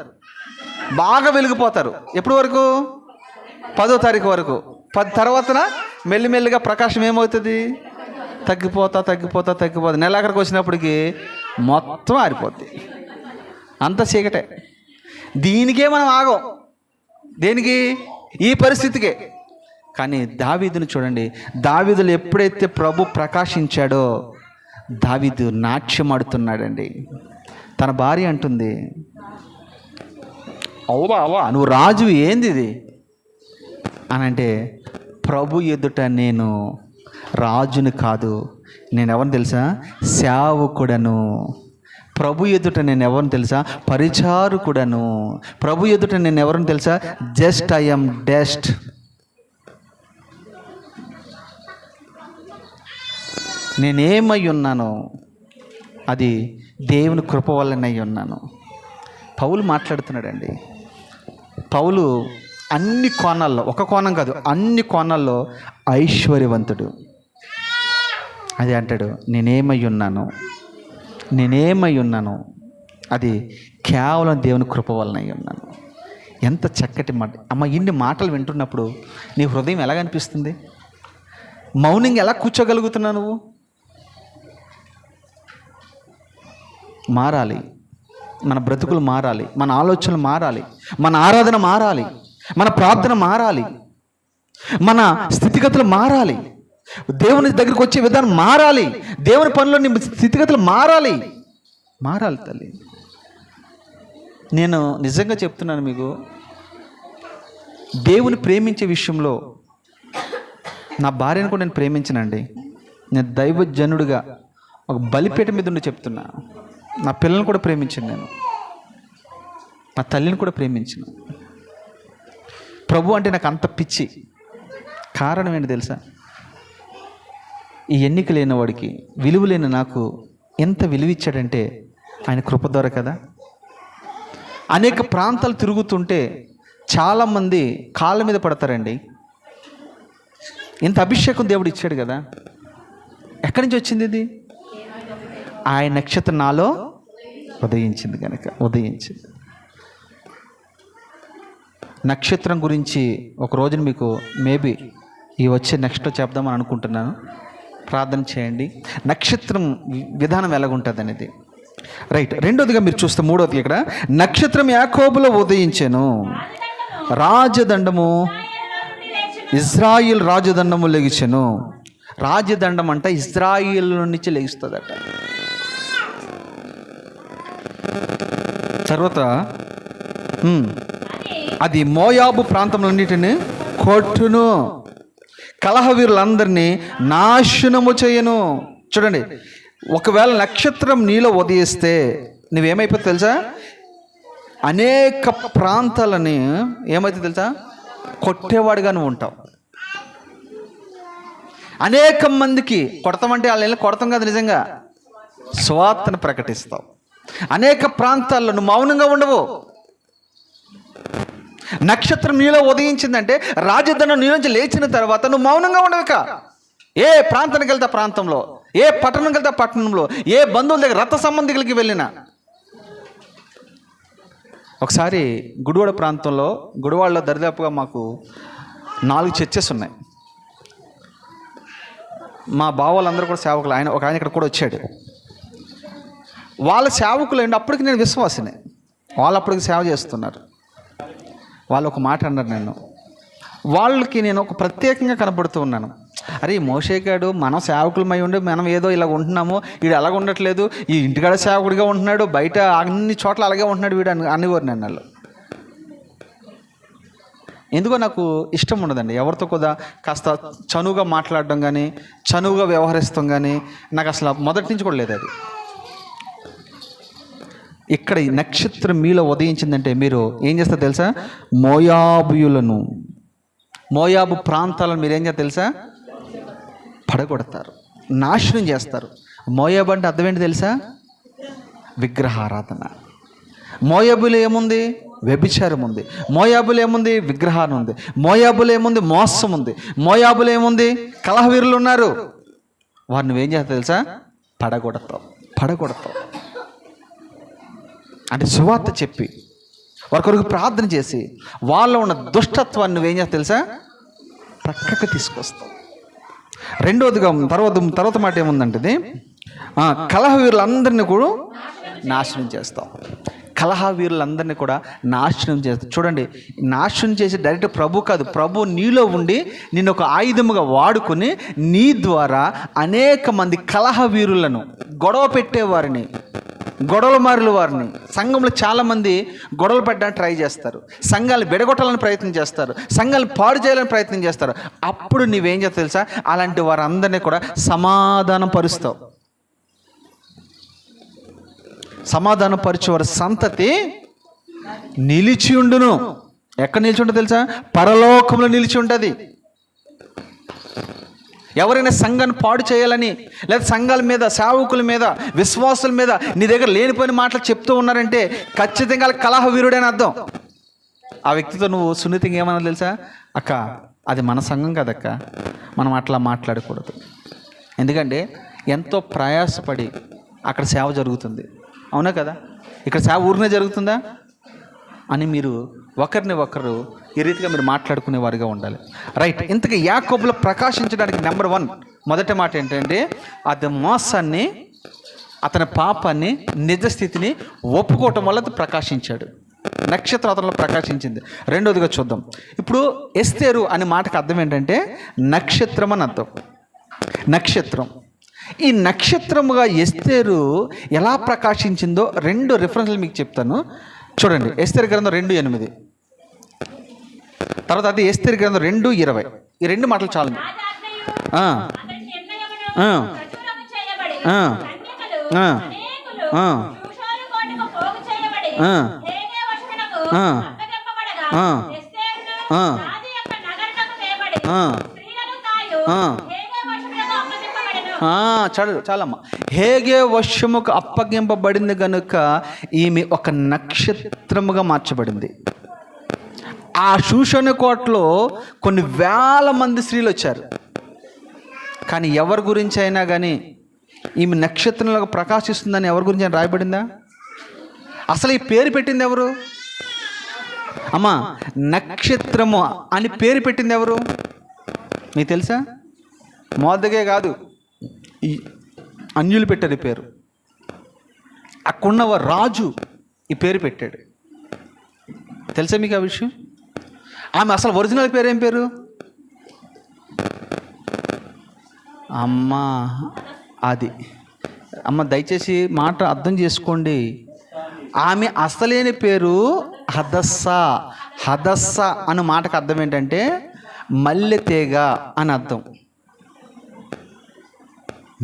బాగా వెలిగిపోతారు. ఎప్పటి వరకు? 10వ తారీఖు వరకు. 10 తర్వాతన మెల్లిమెల్లిగా ప్రకాశం ఏమవుతుంది? తగ్గిపోతా. నెలాఖరికి వచ్చినప్పటికి మొత్తం ఆరిపోద్ది, అంత చీకటే. దీనికే మనం ఆగం, దేనికి? ఈ పరిస్థితికే. కానీ దావీదును చూడండి, దావీదులు ఎప్పుడైతే ప్రభు ప్రకాశించాడో దావీదు నాట్యమాడుతున్నాడండి. తన భార్య అంటుంది, అవ్వా నువ్వు రాజు ఏంది ఇది అని అంటే, ప్రభు ఎదుట నేను రాజుని కాదు, నేను ఎవరిని తెలుసా? సేవకుడను. ప్రభు ఎదుట నేను ఎవరిని తెలుసా? పరిచారకుడను. ప్రభు ఎదుట నేను ఎవరిని తెలుసా? Just I am dust. నేనేమై ఉన్నానో అది దేవుని కృప వల్లనై ఉన్నాను. పౌలు మాట్లాడుతున్నాడండి. పౌలు అన్ని కోణాల్లో, ఒక కోణం కాదు అన్ని కోణాల్లో ఐశ్వర్యవంతుడు. అది అంటాడు, నేనేమై ఉన్నాను అది కేవలం దేవుని కృప వలనై ఉన్నాను. ఎంత చక్కటి మాట అమ్మ! ఇన్ని మాటలు వింటున్నప్పుడు నీ హృదయం ఎలా అనిపిస్తుంది? మౌనంగా ఎలా కూర్చోగలుగుతున్నావు నువ్వు? మారాలి, మన బ్రతుకులు మారాలి, మన ఆలోచనలు మారాలి, మన ఆరాధన మారాలి, మన ప్రార్థన మారాలి, మన స్థితిగతులు మారాలి, దేవుని దగ్గరికి వచ్చే విధానం మారాలి, దేవుని పనిలో నీ స్థితిగతులు మారాలి తల్లి. నేను నిజంగా చెప్తున్నాను మీకు, దేవుని ప్రేమించే విషయంలో నా భార్యను కూడా నేను ప్రేమించనండి. నేను దైవజనుడిగా ఒక బలిపీఠ మీద ఉండి చెప్తున్నా. నా పిల్లల్ని కూడా ప్రేమించాను, నేను నా తల్లిని కూడా ప్రేమించాను. ప్రభు అంటే నాకు అంత పిచ్చి. కారణం ఏంటి తెలుసా? ఈ ఎన్నిక లేని వాడికి, విలువ లేని నాకు ఎంత విలువ ఇచ్చాడంటే ఆయన కృప ద్వారా కదా. అనేక ప్రాంతాలు తిరుగుతుంటే చాలామంది కాళ్ళ మీద పడతారండి. ఇంత అభిషేకం దేవుడు ఇచ్చాడు కదా. ఎక్కడి నుంచి వచ్చింది ఇది? ఆయన నక్షత్రం నాలో ఉదయించింది కనుక ఉదయించింది. నక్షత్రం గురించి ఒక రోజున మీకు మేబీ ఈ వచ్చే నెక్స్ట్లో చెప్దామని అనుకుంటున్నాను. ప్రార్థన చేయండి. నక్షత్రం విధానం ఎలాగుంటుంది అనేది. రైట్. రెండోదిగా మీరు చూస్తే, మూడోది ఇక్కడ నక్షత్రం యాకోబులో ఉదయించెను, రాజదండము ఇజ్రాయిల్ రాజదండము లెగిచెను. రాజదండం అంటే ఇజ్రాయిల్ నుంచి లెగిస్తుందట. తర్వాత అది మోయాబు ప్రాంతములన్నిటిని కొట్టును, కలహవీరులందరినీ నాశనము చేయను. చూడండి, ఒకవేళ నక్షత్రం నీలో ఉదయిస్తే నువ్వేమైపోతుంది తెలుసా? అనేక ప్రాంతాలని ఏమైతే తెలుసా? కొట్టేవాడుగా నువ్వు ఉంటావు. అనేక మందికి కొడతామంటే వాళ్ళ కొడతాం కదా, నిజంగా సువార్తను ప్రకటిస్తావు. అనేక ప్రాంతాల్లో నువ్వు మౌనంగా ఉండవు. నక్షత్రం నీలో ఉదయించిందంటే రాజధాని నీ నుంచి లేచిన తర్వాత నువ్వు మౌనంగా ఉండవుక. ఏ ప్రాంతానికి వెళ్తే ప్రాంతంలో, ఏ పట్టణంకి వెళ్తే పట్టణంలో, ఏ బంధువుల దగ్గర రక్త సంబంధికులకి వెళ్ళినా. ఒకసారి గుడివాడ ప్రాంతంలో, గుడివాడలో దరిదాపుగా మాకు 4 చర్చెస్ ఉన్నాయి. మా బావాళ్ళందరూ కూడా సేవకులు. ఒక ఆయన ఇక్కడ కూడా వచ్చాడు. వాళ్ళ సేవకులు అండి, అప్పటికి నేను విశ్వాసిని, వాళ్ళు అప్పటికి సేవ చేస్తున్నారు. వాళ్ళు ఒక మాట అన్నారు, వాళ్ళకి నేను ఒక ప్రత్యేకంగా కనపడుతూ ఉన్నాను. అరే మోషే గాడు మనం సేవకులమై ఉండి మనం ఏదో ఇలా ఉంటున్నాము, వీడు అలాగ ఉండట్లేదు, ఈ ఇంటికాడ సేవకుడిగా ఉంటున్నాడు, బయట అన్ని చోట్ల అలాగే ఉంటున్నాడు వీడు అనేవారు నన్ను వాళ్ళు. ఎందుకో నాకు ఇష్టం ఉండదండి ఎవరితో కూడా కాస్త చనువుగా మాట్లాడడం కానీ చనువుగా వ్యవహరిస్తాం కానీ నాకు అసలు మొదటి నుంచి కూడా లేదు అది. ఇక్కడ ఈ నక్షత్రం మీలో ఉదయించిందంటే మీరు ఏం చేస్తారు తెలుసా? మోయాబు ప్రాంతాలను మీరు ఏం చేస్తారు తెలుసా? పడగొడతారు, నాశనం చేస్తారు. మోయాబు అంటే అర్థం ఏంటి తెలుసా? విగ్రహారాధన. మోయాబులో ఏముంది? వ్యభిచారం ఉంది. మోయాబులో ఏముంది? విగ్రహాన్ని ఉంది. మోయాబులో ఏముంది? మోసం ఉంది. మోయాబులో ఏముంది? కలహవీరులు ఉన్నారు. వారు నువ్వేం చేస్తావు తెలుసా? పడగొడతావు. అంటే సువార్త చెప్పి వారి కొరకు ప్రార్థన చేసి వాళ్ళలో ఉన్న దుష్టత్వాన్ని నువ్వేం చేస్తావు తెలుసా? ప్రక్కకు తీసుకొస్తావు. రెండోదిగా తర్వాత మాట ఏముందంటే కలహవీరులందరినీ కూడా నాశనం చేస్తాం. కలహవీరులందరినీ కూడా నాశనం చేస్తాం. చూడండి, నాశనం చేసి డైరెక్ట్ ప్రభు కాదు, ప్రభు నీలో ఉండి నిన్ను ఒక ఆయుధముగా వాడుకొని నీ ద్వారా అనేక మంది కలహవీరులను, గొడవ పెట్టేవారిని, గొడవల మారుల వారిని, సంఘంలో చాలామంది గొడవలు పెట్టడానికి ట్రై చేస్తారు, సంఘాలు విడగొట్టాలని ప్రయత్నం చేస్తారు, సంఘాలు పాడు చేయాలని ప్రయత్నం చేస్తారు. అప్పుడు నువ్వేం చేస్తావు తెలుసా? అలాంటి వారందరినీ కూడా సమాధానపరుస్తావు. సమాధానపరిచేవారి సంతతి నిలిచి ఉండును. ఎక్కడ నిలిచి ఉంటుంది తెలుసా? పరలోకంలో నిలిచి ఉంటుంది. ఎవరైనా సంఘాన్ని పాడు చేయాలని లేదా సంఘాల మీద, సేవకుల మీద, విశ్వాసుల మీద నీ దగ్గర లేనిపోయిన మాటలు చెప్తూ ఉన్నారంటే ఖచ్చితంగా కలహ వీరుడని అర్థం. ఆ వ్యక్తితో నువ్వు సున్నితంగా ఏమన్నా తెలుసా? అక్క, అది మన సంఘం కదక్క, మనం అట్లా మాట్లాడకూడదు. ఎందుకంటే ఎంతో ప్రయాసపడి అక్కడ సేవ జరుగుతుంది, అవునా కదా? ఇక్కడ సేవ ఊరినే జరుగుతుందా అని మీరు ఒకరిని ఒకరు ఈ రీతిగా మీరు మాట్లాడుకునే వారిగా ఉండాలి. రైట్. ఇంతకీ యాకోబులో ప్రకాశించడానికి నెంబర్ 1 మొదటి మాట ఏంటంటే అది మోసాన్ని, అతని పాపాన్ని, నిజస్థితిని ఒప్పుకోవటం వల్ల అది ప్రకాశించాడు. నక్షత్రం అతనిలో ప్రకాశించింది. రెండోదిగా చూద్దాం. ఇప్పుడు ఎస్తేరు అనే మాటకు అర్థం ఏంటంటే నక్షత్రం అని అర్థం. నక్షత్రం. ఈ నక్షత్రముగా ఎస్తేరు ఎలా ప్రకాశించిందో 2 రిఫరెన్స్లు మీకు చెప్తాను. చూడండి, ఎస్తేరు గ్రంథం 2:8, తర్వాత అది ఎస్తేరు గ్రంథం 2:20. ఈ 2 మాటలు చాలు. చాలమ్మా. హేగే వశముకు అప్పగింపబడింది కనుక ఈమె ఒక నక్షత్రముగా మార్చబడింది. ఆ షూషను కోటలో కొన్ని వేల మంది స్త్రీలు వచ్చారు, కానీ ఎవరి గురించి అయినా కానీ ఈమె నక్షత్రంలో ప్రకాశిస్తుందని ఎవరి గురించి అయినా రాయబడిందా? అసలు ఈ పేరు పెట్టింది ఎవరు? అమ్మా, నక్షత్రము అని పేరు పెట్టింది ఎవరు మీకు తెలుసా? మోదగే కాదు, ఈ అన్యులు పెట్టారు ఈ పేరు. అక్కడున్నవ రాజు ఈ పేరు పెట్టాడు. తెలుసా మీకు ఆ విషయం? ఆమె అసలు ఒరిజినల్ పేరు ఏం పేరు? అమ్మ దయచేసి మాట అర్థం చేసుకోండి. ఆమె అసలేని పేరు హదస్సా అన్న మాటకు అర్థం ఏంటంటే మల్లెతీగ అని అర్థం.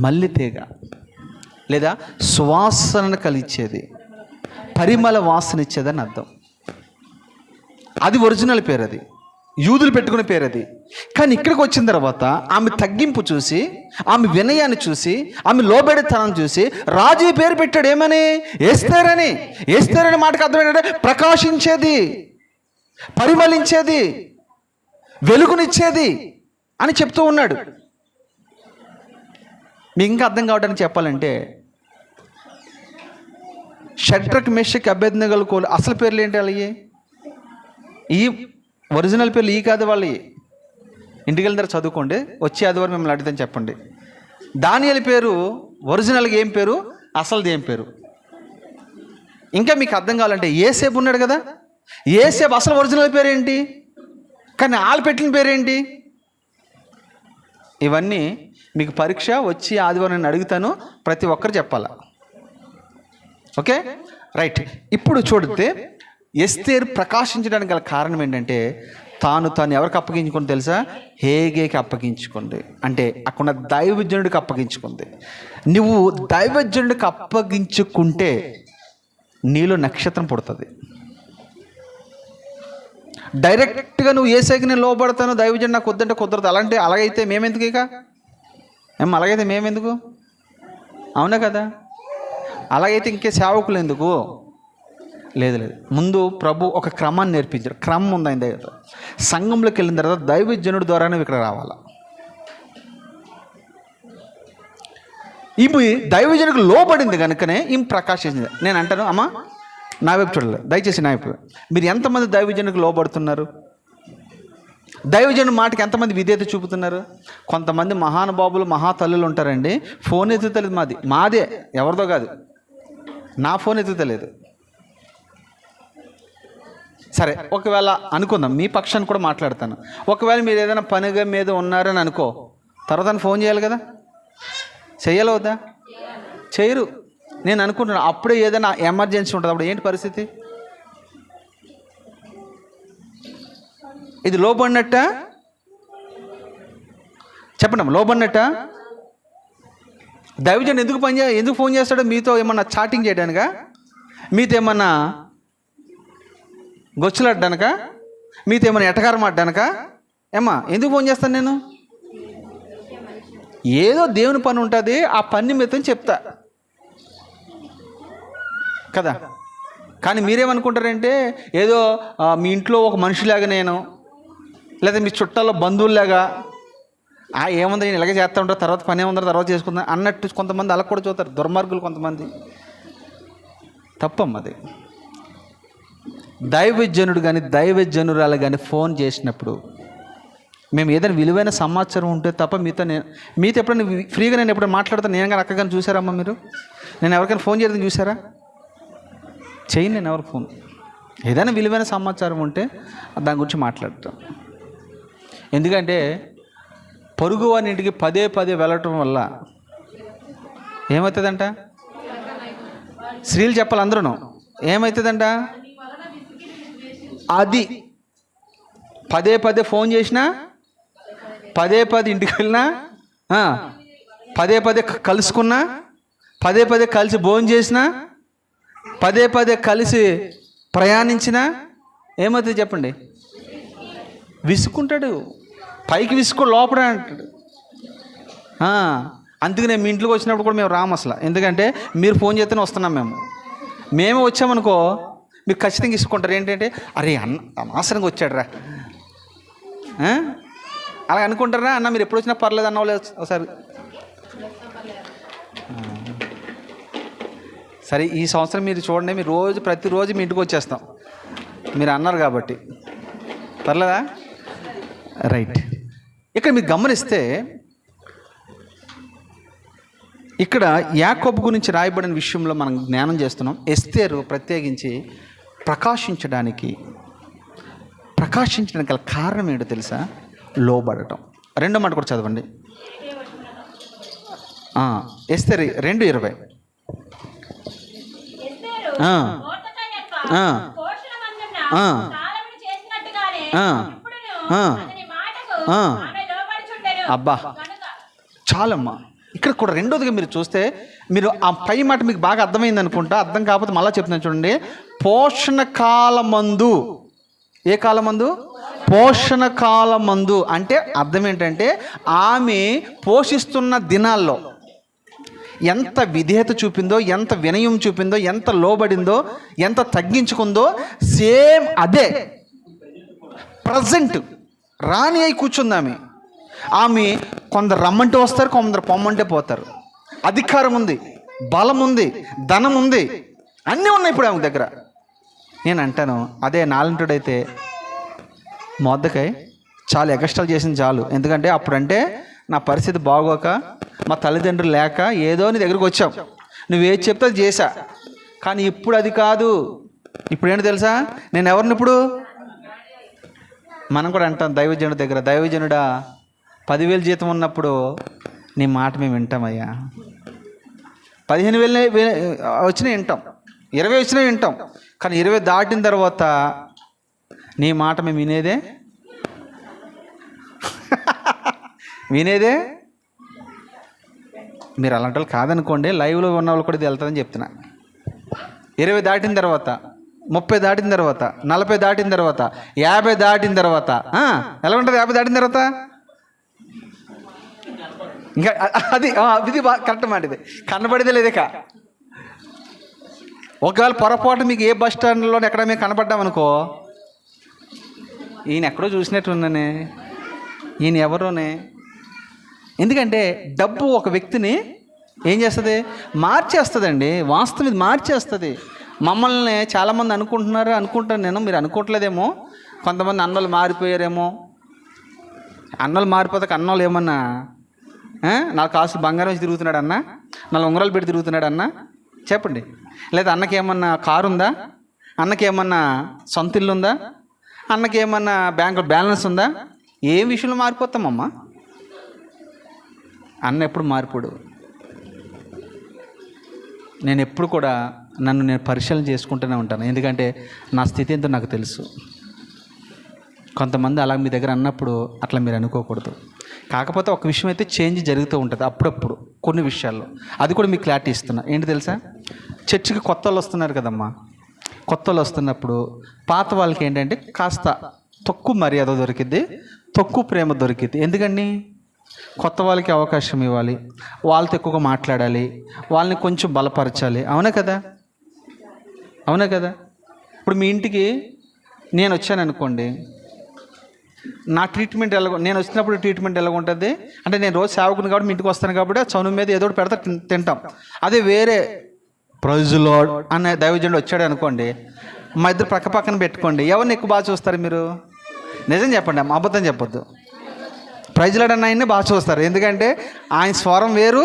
మల్లెతీగ లేదా సువాసనను కలిగించేది, పరిమళ వాసన ఇచ్చేదని అర్థం. అది ఒరిజినల్ పేరు, అది యూదులు పెట్టుకునే పేరు అది. కానీ ఇక్కడికి వచ్చిన తర్వాత ఆమె తగ్గింపు చూసి, ఆమె వినయాన్ని చూసి, ఆమె లోబడితనం చూసి రాజు పేరు పెట్టాడు. ఏమని? ఎస్తేరని. ఎస్తేరని మాటకు అర్థం ఏంటంటే ప్రకాశించేది, పరిమళించేది, వెలుగునిచ్చేది అని చెప్తూ ఉన్నాడు. మీకు ఇంకా అర్థం కావడానికి చెప్పాలంటే షడ్రక్, మెషక్, అబేద్నెగోలు అసలు పేర్లు ఏంటి వాళ్ళవి? ఈ ఒరిజినల్ పేర్లు ఈ కాదు వాళ్ళవి. ఇంటికి వెళ్ళిన చదువుకోండి, వచ్చే ఆదివారం మిమ్మల్ని అడుగుతాను చెప్పండి. దానియేలు పేరు ఒరిజినల్గా ఏం పేరు, అసలుది ఏం పేరు? ఇంకా మీకు అర్థం కావాలంటే ఏసేపు ఉన్నాడు కదా, ఏసేపు అసలు ఒరిజినల్ పేరేంటి, కానీ వాళ్ళు పెట్టిన పేరేంటి? ఇవన్నీ మీకు పరీక్ష వచ్చి ఆదివారం నేను అడుగుతాను, ప్రతి ఒక్కరు చెప్పాలా. Okay right. ఇప్పుడు చూడితే ఎస్తేరు ప్రకాశించడానికి గల కారణం ఏంటంటే తాను ఎవరికి అప్పగించుకుంది తెలుసా? హేగేకి అప్పగించుకుంది. అంటే అక్కడ దైవజనుడికి అప్పగించుకుంది. నువ్వు దైవజనుడికి అప్పగించుకుంటే నీలో నక్షత్రం పుడుతుంది. డైరెక్ట్గా నువ్వు ఏసైకి నేను లోపడతాను, దైవజనుడు నాకు వద్దంటే కుదరదు. అలాగైతే మేమెందుకు ఇక అలాగైతే మేమెందుకు? అవునా కదా? అలాగైతే ఇంకే సేవకులు ఎందుకు? లేదు. ముందు ప్రభు ఒక క్రమాన్ని నేర్పించారు. క్రమం ఉంది ఆయన దగ్గర. సంఘంలోకి వెళ్ళిన తర్వాత దైవజనుడి ద్వారానే ఇక్కడ రావాలా. ఈమె దైవజనుడికి లోబడింది కనుకనే ఈమె ప్రకాశించింది. నేను అంటాను, అమ్మ నా వైపు చూడలేదు, దయచేసి నా వైపు. మీరు ఎంతమంది దైవజనుడికి లోబడుతున్నారు? దైవజనుడి మాటకి ఎంతమంది విధేయత చూపుతున్నారు? కొంతమంది మహానుభావులు మహాతల్లులు ఉంటారండి, ఫోన్ ఎత్తుతలేదు. మాదే, ఎవరిదో కాదు, నా ఫోన్ ఎత్తుతలేదు. సరే, ఒకవేళ అనుకుందాం, మీ పక్షాన్ని కూడా మాట్లాడతాను. ఒకవేళ మీరు ఏదైనా పనిగా మీద ఉన్నారని అనుకో, తర్వాత ఫోన్ చేయాలి కదా, చెయ్యాలి వద్దా? చేయరు. నేను అనుకుంటున్నాను, అప్పుడే ఏదైనా ఎమర్జెన్సీ ఉంటుంది, అప్పుడు ఏంటి పరిస్థితి? ఇది లోబడినట్ట? చెప్పండి అమ్మ, లోబడినట్ట? దైవజనుడు ఎందుకు ఫోన్ చేస్తాడో? మీతో ఏమన్నా చాటింగ్ చేయడానికా? మీతో ఏమన్నా గొచ్చులాడ్డానిక? మీతో ఏమైనా ఎటకారం ఆడ్డానిక? ఎందుకు ఫోన్ చేస్తాను నేను? ఏదో దేవుని పని ఉంటుంది, ఆ పని మీతో చెప్తా కదా. కానీ మీరేమనుకుంటారంటే ఏదో మీ ఇంట్లో ఒక మనిషిలాగా నేను, లేదా మీ చుట్టాల్లో బంధువుల్లాగా, ఏముంది నేను ఇలాగే చేస్తూ ఉంటారు, తర్వాత పని ఏముందో తర్వాత చేసుకుందాం అన్నట్టు కొంతమంది అలా కూడా చూస్తారు. దుర్మార్గులు కొంతమంది. తప్పమ్మది. దైవజనుడు కానీ దైవజనురాలు కానీ ఫోన్ చేసినప్పుడు మేము ఏదైనా విలువైన సమాచారం ఉంటే తప్ప మీతో ఎప్పుడైనా ఫ్రీగా నేను ఎప్పుడైనా మాట్లాడతాను. నేను కానీ అక్క కానీ చూసారమ్మా మీరు? నేను ఎవరికైనా ఫోన్ చేయడం చూసారా? చేయను నేను ఎవరికి ఫోన్. ఏదైనా విలువైన సమాచారం ఉంటే దాని గురించి మాట్లాడతాను. ఎందుకంటే పొరుగు వారి ఇంటికి పదే వెళ్ళటం వల్ల ఏమవుతుందంట? స్త్రీలు చెప్పాలి అందరూ, ఏమవుతుందంట? అది పదే ఫోన్ చేసినా, పదే ఇంటికి వెళ్ళినా, పదే కలుసుకున్నా, పదే కలిసి భోజనం చేసినా, పదే కలిసి ప్రయాణించినా ఏమవుతుంది చెప్పండి? విసుక్కుంటాడు. పైకి విసుకు, లోపల అంటాడు. అందుకనే మీ ఇంట్లోకి వచ్చినప్పుడు కూడా మేము రాము అసలు. ఎందుకంటే మీరు ఫోన్ చేస్తేనే వస్తున్నాం. మేము వచ్చామనుకో మీరు ఖచ్చితంగా ఇసుకుంటారు. ఏంటంటే అరే అనవసరంగా వచ్చాడు రా, అలా అనుకుంటారా? అన్న మీరు ఎప్పుడు వచ్చినా పర్లేదు అన్నవాళ్ళు ఒకసారి. సరే, ఈ సంవత్సరం మీరు చూడండి, మీరు ప్రతిరోజు మీ ఇంటికి వచ్చేస్తాం, మీరు అన్నారు కాబట్టి. పర్లేదా? రైట్. ఇక్కడ మీరు గమనిస్తే ఇక్కడ యాకోబు గురించి రాయబడిన విషయంలో మనం జ్ఞానం చేస్తున్నాం. ఎస్తేరు ప్రత్యేకించి ప్రకాశించడానికి గల కారణం ఏంటో తెలుసా? లోబడటం. రెండో మాట కూడా చదవండి. ఎస్తేరు 2:20. అబ్బా చాలమ్మా. ఇక్కడ కూడా రెండోదిగా మీరు చూస్తే, మీరు ఆ పై మాట మీకు బాగా అర్థమైంది అనుకుంటా. అర్థం కాకపోతే మళ్ళీ చెప్తున్నాను చూడండి. పోషణ కాలమందు. ఏ కాలమందు? పోషణ కాలమందు అంటే అర్థం ఏంటంటే ఆమె పోషిస్తున్న దినాల్లో ఎంత విధేయత చూపిందో, ఎంత వినయం చూపిందో, ఎంత లోబడిందో, ఎంత తగ్గించుకుందో, సేమ్ అదే ప్రజెంట్ రాణి అయి కూర్చుంది ఆమె. కొందరు రమ్మంటే వస్తారు, కొందరు పొమ్మంటే పోతారు. అధికారం ఉంది, బలం ఉంది, ధనం ఉంది, అన్నీ ఉన్నాయి ఇప్పుడు ఆమె దగ్గర. నేను అంటాను, అదే నాలంటుడైతే మొద్దకై చాలా ఎగస్ట్రాలు చేసింది చాలు. ఎందుకంటే అప్పుడంటే నా పరిస్థితి బాగోక, మా తల్లిదండ్రులు లేక ఏదో నీ దగ్గరికి వచ్చావు, నువ్వేది చెప్తే అది చేశా, కానీ ఇప్పుడు అది కాదు. ఇప్పుడు ఏంటి తెలుసా, నేను ఎవరిని ఇప్పుడు మనం కూడా అంటాం దైవజనుడి దగ్గర, దైవజనుడా 10,000 జీతం ఉన్నప్పుడు నీ మాట మేము వింటామయ్యా. 15,000 వచ్చినా వింటాం, 20 వచ్చినా వింటాం, కానీ 20 దాటిన తర్వాత నీ మాట మేము వినేదే మీరు అలాంటి వాళ్ళు కాదనుకోండి, లైవ్లో ఉన్న వాళ్ళు కూడా ఇది వెళ్తుందని చెప్తున్నా. 20 దాటిన తర్వాత, 30 దాటిన తర్వాత, 40 దాటిన తర్వాత, 50 దాటిన తర్వాత ఎలా ఉంటుంది? 50 దాటిన తర్వాత ఇంకా అది కరెక్ట్ మాట. ఇది కనబడితే లేదేక. ఒకవేళ పొరపాటు మీకు ఏ బస్ స్టాండ్లో ఎక్కడ మేము కనపడ్డామనుకో, ఈయన ఎక్కడో చూసినట్టు ఉన్నానే, ఈయన ఎవరోనే. ఎందుకంటే డబ్బు ఒక వ్యక్తిని ఏం చేస్తుంది? మార్చేస్తుందండి. వాస్తవం ఇది మార్చేస్తుంది. మమ్మల్ని చాలామంది అనుకుంటాను నేను, మీరు అనుకోవట్లేదేమో. కొంతమంది అన్నలు మారిపోయారేమో. అన్నలు మారిపోతాక అన్నలు ఏమన్నా 4 కాసులు బంగారం వేసి తిరుగుతున్నాడు అన్న, 4 ఉంగరాలు పెట్టి తిరుగుతున్నాడు అన్న, చెప్పండి. లేదా అన్నకేమన్నా కారు ఉందా? అన్నకేమన్నా సొంత ఇల్లు ఉందా? అన్నకేమన్నా బ్యాంకులో బ్యాలెన్స్ ఉందా? ఏ విషయంలో మారిపోతామమ్మా? అన్న ఎప్పుడు మారిపోడు. నేను ఎప్పుడు కూడా నన్ను నేను పరిశీలన చేసుకుంటూనే ఉంటాను. ఎందుకంటే నా స్థితి ఏంటో నాకు తెలుసు. కొంతమంది అలా మీ దగ్గర అన్నప్పుడు అట్లా మీరు అనుకోకూడదు. కాకపోతే ఒక విషయం అయితే చేంజ్ జరుగుతూ ఉంటుంది అప్పుడప్పుడు కొన్ని విషయాల్లో. అది కూడా మీకు క్లారిటీ ఇస్తున్నా. ఏంటి తెలుసా, చర్చికి కొత్త వాళ్ళు వస్తున్నారు కదమ్మా. కొత్త వాళ్ళు వస్తున్నప్పుడు పాత వాళ్ళకి ఏంటంటే కాస్త తక్కువ మర్యాద దొరికిద్ది, తక్కువ ప్రేమ దొరికిద్ది. ఎందుకండి? కొత్త వాళ్ళకి అవకాశం ఇవ్వాలి, వాళ్ళతో ఎక్కువగా మాట్లాడాలి, వాళ్ళని కొంచెం బలపరచాలి. అవునా కదా? అవునా కదా? ఇప్పుడు మీ ఇంటికి నేను వచ్చాను అనుకోండి, నా ట్రీట్మెంట్ నేను వచ్చినప్పుడు ట్రీట్మెంట్ ఎలా ఉంటుంది అంటే, నేను రోజు సేవకుని కాబట్టి మీ ఇంటికి వస్తాను కాబట్టి చౌను మీద ఏదో ఒకటి పెడతా తింటాం. అదే వేరే ప్రైజ్ లార్డ్ అనే దైవజనుడు వచ్చాడు అనుకోండి, మా ఇద్దరు పక్క పక్కన పెట్టుకోండి, ఎవరిని ఎక్కువ బాగా చూస్తారు మీరు? నిజం చెప్పండి అమ్మ, అబద్ధం చెప్పొద్దు. ప్రైజ్ లార్డ్ అన్న ఆయన్ని బాగా చూస్తారు. ఎందుకంటే ఆయన స్వరం వేరు,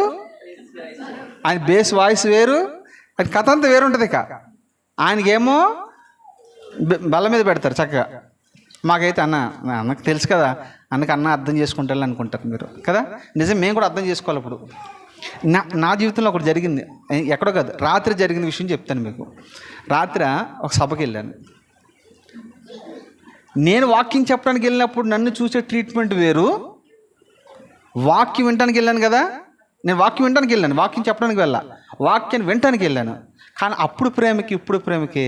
ఆయన బేస్ వాయిస్ వేరు, ఆయన కథ అంతా వేరు ఉంటుంది. ఇక ఆయనకేమో బల్ల మీద పెడతారు చక్కగా. మాకైతే అన్నకు తెలుసు కదా, అన్నకు అన్న అర్థం చేసుకుంటారు అనుకుంటారు మీరు కదా. నిజం, మేము కూడా అర్థం చేసుకోవాలి. ఇప్పుడు నా జీవితంలో ఒకటి జరిగింది, ఎక్కడో కాదు, రాత్రి జరిగిన విషయం చెప్తాను మీకు. రాత్రి ఒక సభకి వెళ్ళాను. నేను వాక్యం చెప్పడానికి వెళ్ళినప్పుడు నన్ను చూసే ట్రీట్మెంట్ వేరు, వాక్యం వినటానికి వెళ్ళాను కదా. నేను వాక్యం వినటానికి వెళ్ళాను, వాక్యం చెప్పడానికి వాక్యాన్ని వినటానికి వెళ్ళాను. కానీ అప్పుడు ప్రేమకి ఇప్పుడు ప్రేమకి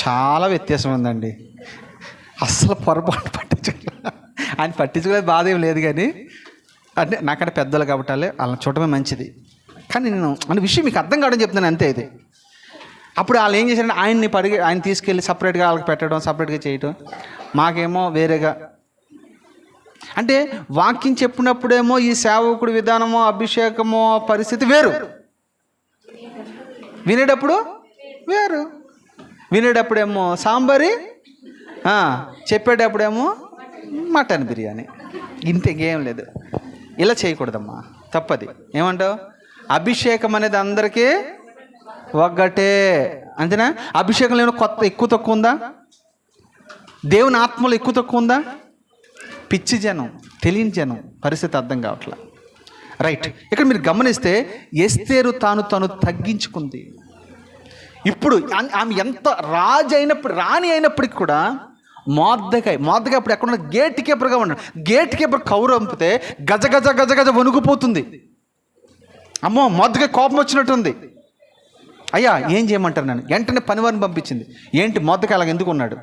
చాలా వ్యత్యాసం ఉందండి. అస్సలు పొరపాటు ఆయన పట్టించుకునే బాధ ఏం లేదు. కానీ అంటే నాకంటే పెద్దలు కాబట్టి అలా చూడటమే మంచిది. కానీ నేను అనే విషయం మీకు అర్థం కావడం చెప్తున్నాను అంతే. ఇది అప్పుడు వాళ్ళు ఏం చేశారంటే ఆయన తీసుకెళ్ళి సపరేట్గా వాళ్ళకి పెట్టడం, సపరేట్గా చేయటం, మాకేమో వేరేగా. అంటే వాక్యం చెప్పినప్పుడేమో ఈ సేవకుడి విధానమో అభిషేకమో పరిస్థితి వేరు, వినేటప్పుడు వేరు. వినేటప్పుడేమో సాంబారి, చెప్పేటప్పుడేమో మటన్ బిర్యానీ, ఇంకేం లేదు. ఇలా చేయకూడదమ్మా, తప్పది. ఏమంటావు? అభిషేకం అనేది అందరికీ ఒక్కటే, అంతేనా? అభిషేకంలో ఏమైనా కొత్త ఎక్కువ తక్కువ ఉందా? దేవుని ఆత్మలో ఎక్కువ తక్కువ ఉందా? పిచ్చి జనం, తెలియని జనం, పరిస్థితి అర్థం కావట్లా. రైట్. ఇక్కడ మీరు గమనిస్తే ఎస్తేరు తాను తగ్గించుకుంది. ఇప్పుడు ఆమె ఎంత రాణి అయినప్పటికి కూడా మొర్దెకాయ్ అప్పుడు ఎక్కడున్న గేట్ కీపర్గా ఉన్నాడు. గేట్ కీపర్ కౌరు పంపితే గజ గజ గజ గజ వణుకుపోతుంది. అమ్మో, మొర్దెకాయ్ కోపం వచ్చినట్టుంది. అయ్యా ఏం చేయమంటారు? నన్ను వెంటనే పనివారిని పంపించింది. ఏంటి మొర్దెకాయ్ అలాగ ఎందుకు ఉన్నాడు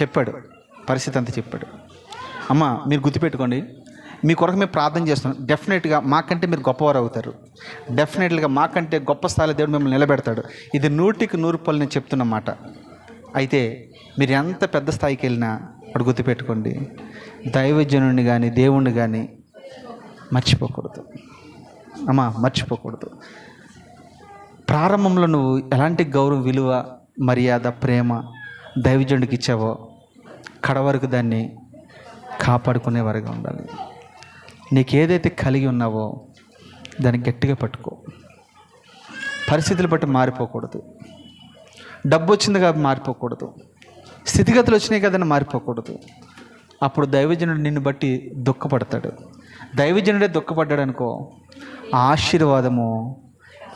చెప్పాడు, పరిస్థితి అంతా చెప్పాడు. అమ్మ మీరు గుర్తుపెట్టుకోండి, మీ కొరకు మేము ప్రార్థన చేస్తున్నాం. డెఫినెట్గా మాకంటే మీరు గొప్పవారు అవుతారు. డెఫినెట్గా మాకంటే గొప్ప స్థాయిలో దేవుడు మిమ్మల్ని నిలబెడతాడు. ఇది 100కి 100 నేను చెప్తున్నమాట. అయితే మీరు ఎంత పెద్ద స్థాయికి వెళ్ళినా అప్పుడు గుర్తుపెట్టుకోండి, దైవజనుడిని కానీ దేవుణ్ణి కానీ మర్చిపోకూడదు. అమ్మా మర్చిపోకూడదు. ప్రారంభంలో నువ్వు ఎలాంటి గౌరవం, విలువ, మర్యాద, ప్రేమ దైవజనుడికి ఇచ్చావో కడవరకు దాన్ని కాపాడుకునేవారుగా ఉండాలి. నీకు ఏదైతే కలిగి ఉన్నావో దాన్ని గట్టిగా పట్టుకో. పరిస్థితులు బట్టి మారిపోకూడదు. డబ్బు వచ్చింది కాబట్టి మారిపోకూడదు. స్థితిగతులు వచ్చినాయి కదని మారిపోకూడదు. అప్పుడు దైవజనుడు నిన్ను బట్టి దుఃఖపడతాడు. దైవజనుడే దుఃఖపడ్డాడు అనుకో, ఆశీర్వాదము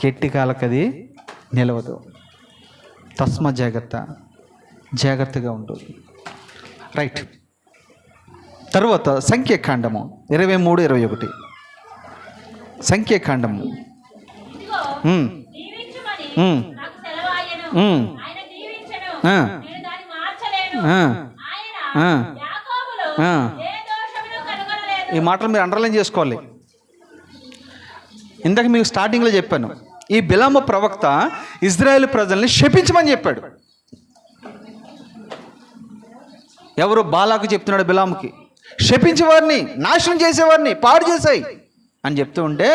ఎట్టి కాలకది నిలవదు. తస్మా జాగ్రత్తగా ఉంటుంది. రైట్. తర్వాత సంఖ్యాకాండము 23-21. సంఖ్యాకాండము ఈ మాటలు మీరు అండర్లైన్ చేసుకోవాలి. ఇందాక మీకు స్టార్టింగ్లో చెప్పాను, ఈ బిలాము ప్రవక్త ఇజ్రాయేల్ ప్రజల్ని శపించమని చెప్పాడు. ఎవరు? బాలాకు చెప్తున్నాడు బిలాముకి, శపించేవారిని, నాశనం చేసేవారిని, పాడు చేసాయి అని చెప్తూ ఉంటే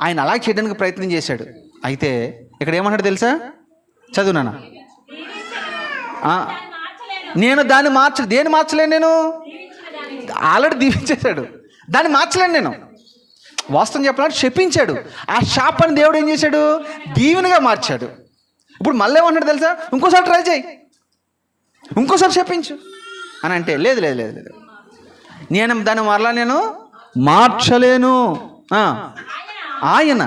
ఆయన అలా చేయడానికి ప్రయత్నం చేశాడు. అయితే ఇక్కడ ఏమన్నాడు తెలుసా? చదువునానా? నేను దాన్ని దేన్ని మార్చలేను? నేను ఆల్రెడీ దీవించేశాడు, దాన్ని మార్చలేను నేను. వాస్తవం చెప్పాలంటే శపించాడు. ఆ శాపాన్ని దేవుడు ఏం చేశాడు? దీవెనగా మార్చాడు. ఇప్పుడు మళ్ళీ ఏమన్నాడు తెలుసా? ఇంకోసారి ట్రై చేయి, ఇంకోసారి శపించు అని అంటే, లేదు నేను దాన్ని మరలా నేను మార్చలేను. ఆయన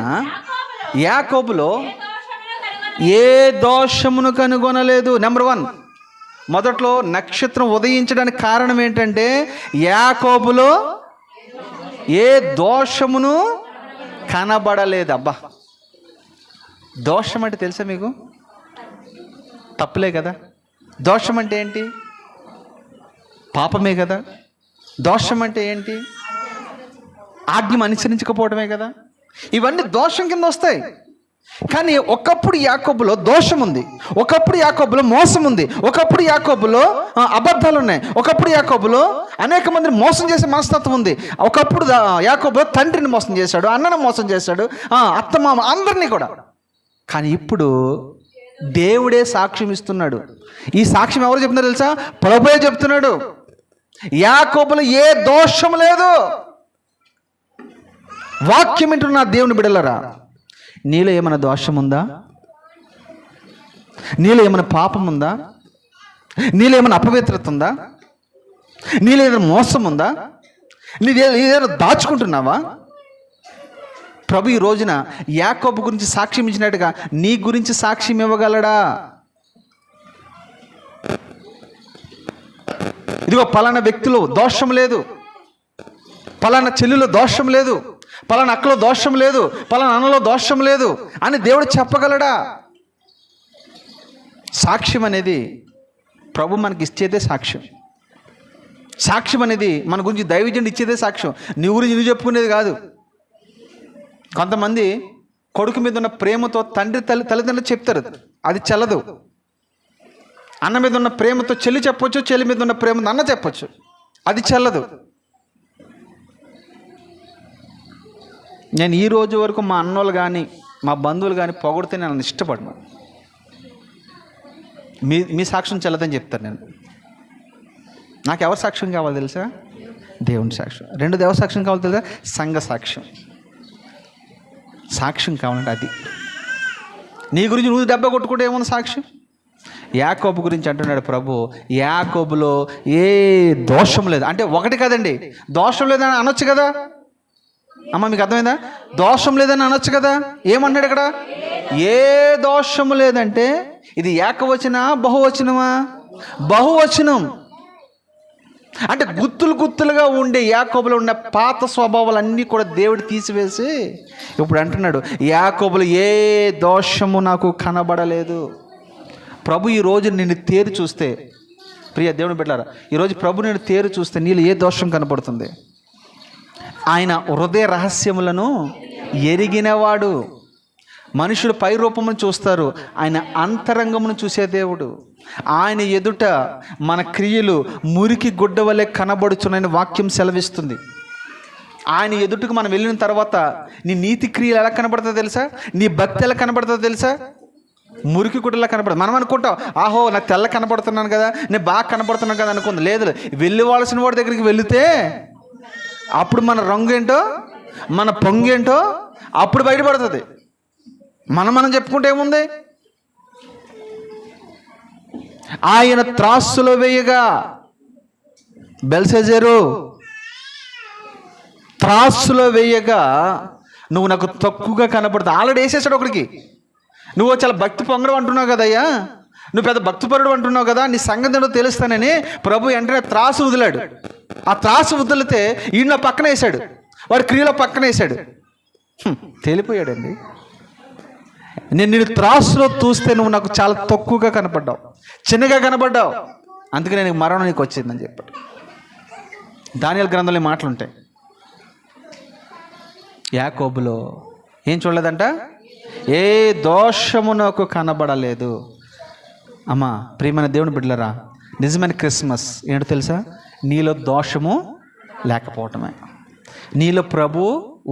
యాకోబులో ఏ దోషమును కనుగొనలేదు. నెంబర్ 1, మొదట్లో నక్షత్రం ఉదయించడానికి కారణం ఏంటంటే యాకోబులో ఏ దోషమును కనబడలేదు. అబ్బా, దోషం అంటే తెలుసా మీకు? తప్పులే కదా. దోషం అంటే ఏంటి? పాపమే కదా. దోషం అంటే ఏంటి? ఆజ్ఞ అనుసరించకపోవడమే కదా. ఇవన్నీ దోషం కింద వస్తాయి. కానీ ఒకప్పుడు యాకోబులో దోషం ఉంది, ఒకప్పుడు యాకోబులో మోసం ఉంది, ఒకప్పుడు యాకోబులో అబద్ధాలు ఉన్నాయి, ఒకప్పుడు యాకోబులో అనేక మందిని మోసం చేసే మనస్తత్వం ఉంది. ఒకప్పుడు యాకోబులో తండ్రిని మోసం చేశాడు, అన్నను మోసం చేశాడు, అత్తమామ అందరినీ కూడా. కానీ ఇప్పుడు దేవుడే సాక్ష్యం ఇస్తున్నాడు. ఈ సాక్ష్యం ఎవరు చెప్తున్నారు తెలుసా? ప్రభువే చెప్తున్నాడు. యాకోబులో ఏ దోషం లేదు. వాక్యం వింటున్న నా దేవుని బిడ్డలారా, నీలో ఏమైనా దోషం ఉందా? నీలో ఏమైనా పాపం ఉందా? నీలో ఏమైనా అపవిత్రత ఉందా? నీలో ఏదైనా మోసం ఉందా? ఏదైనా దాచుకుంటున్నావా? ప్రభు ఈ రోజున యాకోబు గురించి సాక్ష్యం ఇచ్చినట్టుగా నీ గురించి సాక్ష్యం ఇవ్వగలడా? ఇదిగో పలానా వ్యక్తిలో దోషం లేదు, పలానా చెల్లిలో దోషం లేదు, పలానా అక్కలో దోషం లేదు, పలానా అన్నలో దోషం లేదు అని దేవుడు చెప్పగలడా? సాక్ష్యం అనేది ప్రభు మనకి ఇచ్చేదే సాక్ష్యం. సాక్ష్యం అనేది మన గురించి దైవజనుడు ఇచ్చేదే సాక్ష్యం. నీ గురించి నువ్వు చెప్పుకునేది కాదు. కొంతమంది కొడుకు మీద ఉన్న ప్రేమతో తల్లిదండ్రులు చెప్తారు, అది చెల్లదు. అన్న మీద ఉన్న ప్రేమతో చెల్లి చెప్పొచ్చు, చెల్లి మీద ఉన్న ప్రేమతో అన్న చెప్పొచ్చు, అది చెల్లదు. నేను ఈ రోజు వరకు మా అన్నోళ్ళు కానీ మా బంధువులు కానీ పొగిడితే నేను ఇష్టపడను. మీ సాక్ష్యం చెల్లదని చెప్తాను నేను. నాకు ఎవరి సాక్ష్యం కావాలి తెలుసా? దేవుని సాక్ష్యం. రెండోది ఎవరి సాక్ష్యం కావాలి తెలుసా? సంఘ సాక్ష్యం కావాలంటే అది. నీ గురించి నువ్వు దెబ్బ కొట్టుకుంటే ఏమన్నా సాక్ష్యం? యాకోబు గురించి అంటున్నాడు ప్రభు, యాకోబులో ఏ దోషం లేదు. అంటే ఒకటి కదండి, దోషం లేదని అనొచ్చు కదా. అమ్మ మీకు అర్థమైందా? దోషం లేదని అనొచ్చు కదా. ఏమన్నాడు ఇక్కడ? ఏ దోషము లేదంటే ఇది ఏకవచనా బహువచనమా? బహువచనం. అంటే గుత్తులుగా ఉండే యాకోబులో ఉన్న పాత స్వభావాలన్నీ కూడా దేవుడు తీసివేసి ఇప్పుడు అంటున్నాడు, యాకోబులో ఏ దోషము నాకు కనబడలేదు. ప్రభు ఈరోజు నిన్ను తేరు చూస్తే, ప్రియ దేవుని బిడ్డలారా, ఈరోజు ప్రభు నిన్ను తేరు చూస్తే నీళ్ళు ఏ దోషం కనపడుతుంది? ఆయన హృదయ రహస్యములను ఎరిగినవాడు. మనుషులు పై రూపమును చూస్తారు, ఆయన అంతరంగమును చూసే దేవుడు. ఆయన ఎదుట మన క్రియలు మురికి గుడ్డ వలె కనబడుచునని వాక్యం సెలవిస్తుంది. ఆయన ఎదుటకు మనం వెళ్ళిన తర్వాత నీ నీతి క్రియలు ఎలా కనబడుతుందో తెలుసా? నీ భక్తి ఎలా కనబడుతుందో తెలుసా? మురికి గుడ్డలా కనపడదు. మనం అనుకుంటాం, ఆహో నాకు తెల్ల కనపడుతున్నాను కదా, నేను బాగా కనపడుతున్నాను కదా అనుకుంది. లేదు, వెళ్ళివాల్సిన వాడి దగ్గరికి వెళితే అప్పుడు మన రంగు ఏంటో, మన పొంగేంటో అప్పుడు బయటపడుతుంది. మనం చెప్పుకుంటే ఏముంది? ఆయన త్రాసులో వేయగా, బెల్షెజరు త్రాసులో వేయగా నువ్వు నాకు తక్కువగా కనపడుతుంది. ఆల్రెడీ వేసేసాడు ఒకడికి. నువ్వు చాలా భక్తి పొంగడం అంటున్నావు కదయ్యా, నువ్వు పెద్ద భక్తిపరుడు అంటున్నావు కదా, నీ సంగతి ఏంటో తెలుస్తానని ప్రభు వెంటనే త్రాసు వదిలాడు. ఆ త్రాసు వదిలితే ఈయన పక్కన వేశాడు, వాడి క్రియలో పక్కన వేశాడు. తేలిపోయాడండి. నేను త్రాసులో చూస్తే నువ్వు నాకు చాలా తక్కువగా కనపడ్డావు, చిన్నగా కనపడ్డావు, అందుకే నేను మరణం నీకు వచ్చిందని చెప్పాడు. దానియేలు గ్రంథంలో మాటలు ఉంటాయి. యాకోబులో ఏం చూడలేదంట? ఏ దోషము నాకు కనబడలేదు. అమ్మా ప్రియమైన దేవుని బిడ్డలరా, నిజమైన క్రిస్మస్ ఏంటో తెలుసా? నీలో దోషము లేకపోవటమే, నీలో ప్రభు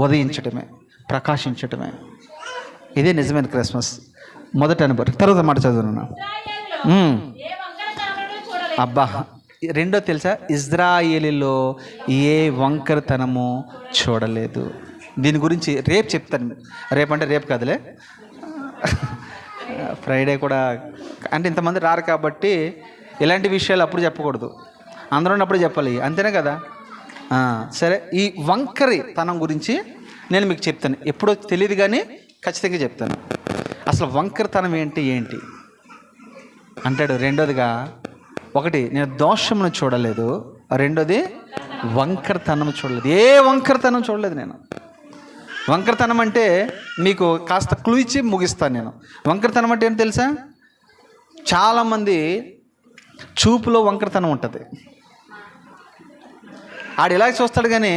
ఉదయించటమే, ప్రకాశించటమే. ఇదే నిజమైన క్రిస్మస్. మొదట అనుభవం. తర్వాత మాట చదువుతున్నా. అబ్బా, రెండో తెలుసా? ఇజ్రాయేలీలో ఏ వంకరతనము చూడలేదు. దీని గురించి రేపు చెప్తాను. రేపంటే రేపు కాదులే, ఫ్రైడే కూడా. అంటే ఇంతమంది రారు కాబట్టి ఇలాంటి విషయాలు అప్పుడు చెప్పకూడదు, అందరూ ఉన్నప్పుడు చెప్పాలి, అంతేనే కదా. సరే, ఈ వంకరి తనం గురించి నేను మీకు చెప్తాను. ఎప్పుడో తెలియదు కానీ ఖచ్చితంగా చెప్తాను. అసలు వంకరతనం ఏంటి అంటాడు. రెండోదిగా, ఒకటి నేను దోషమును చూడలేదు, రెండోది వంకరతనం చూడలేదు. ఏ వంకరతనం చూడలేదు నేను. వంకరతనం అంటే మీకు కాస్త క్లూ ఇచ్చి ముగిస్తాను నేను. వంకరతనం అంటే ఏంటి తెలుసా? చాలామంది చూపులో వంకరతనం ఉంటుంది. ఆడు ఇలా చూస్తాడు కానీ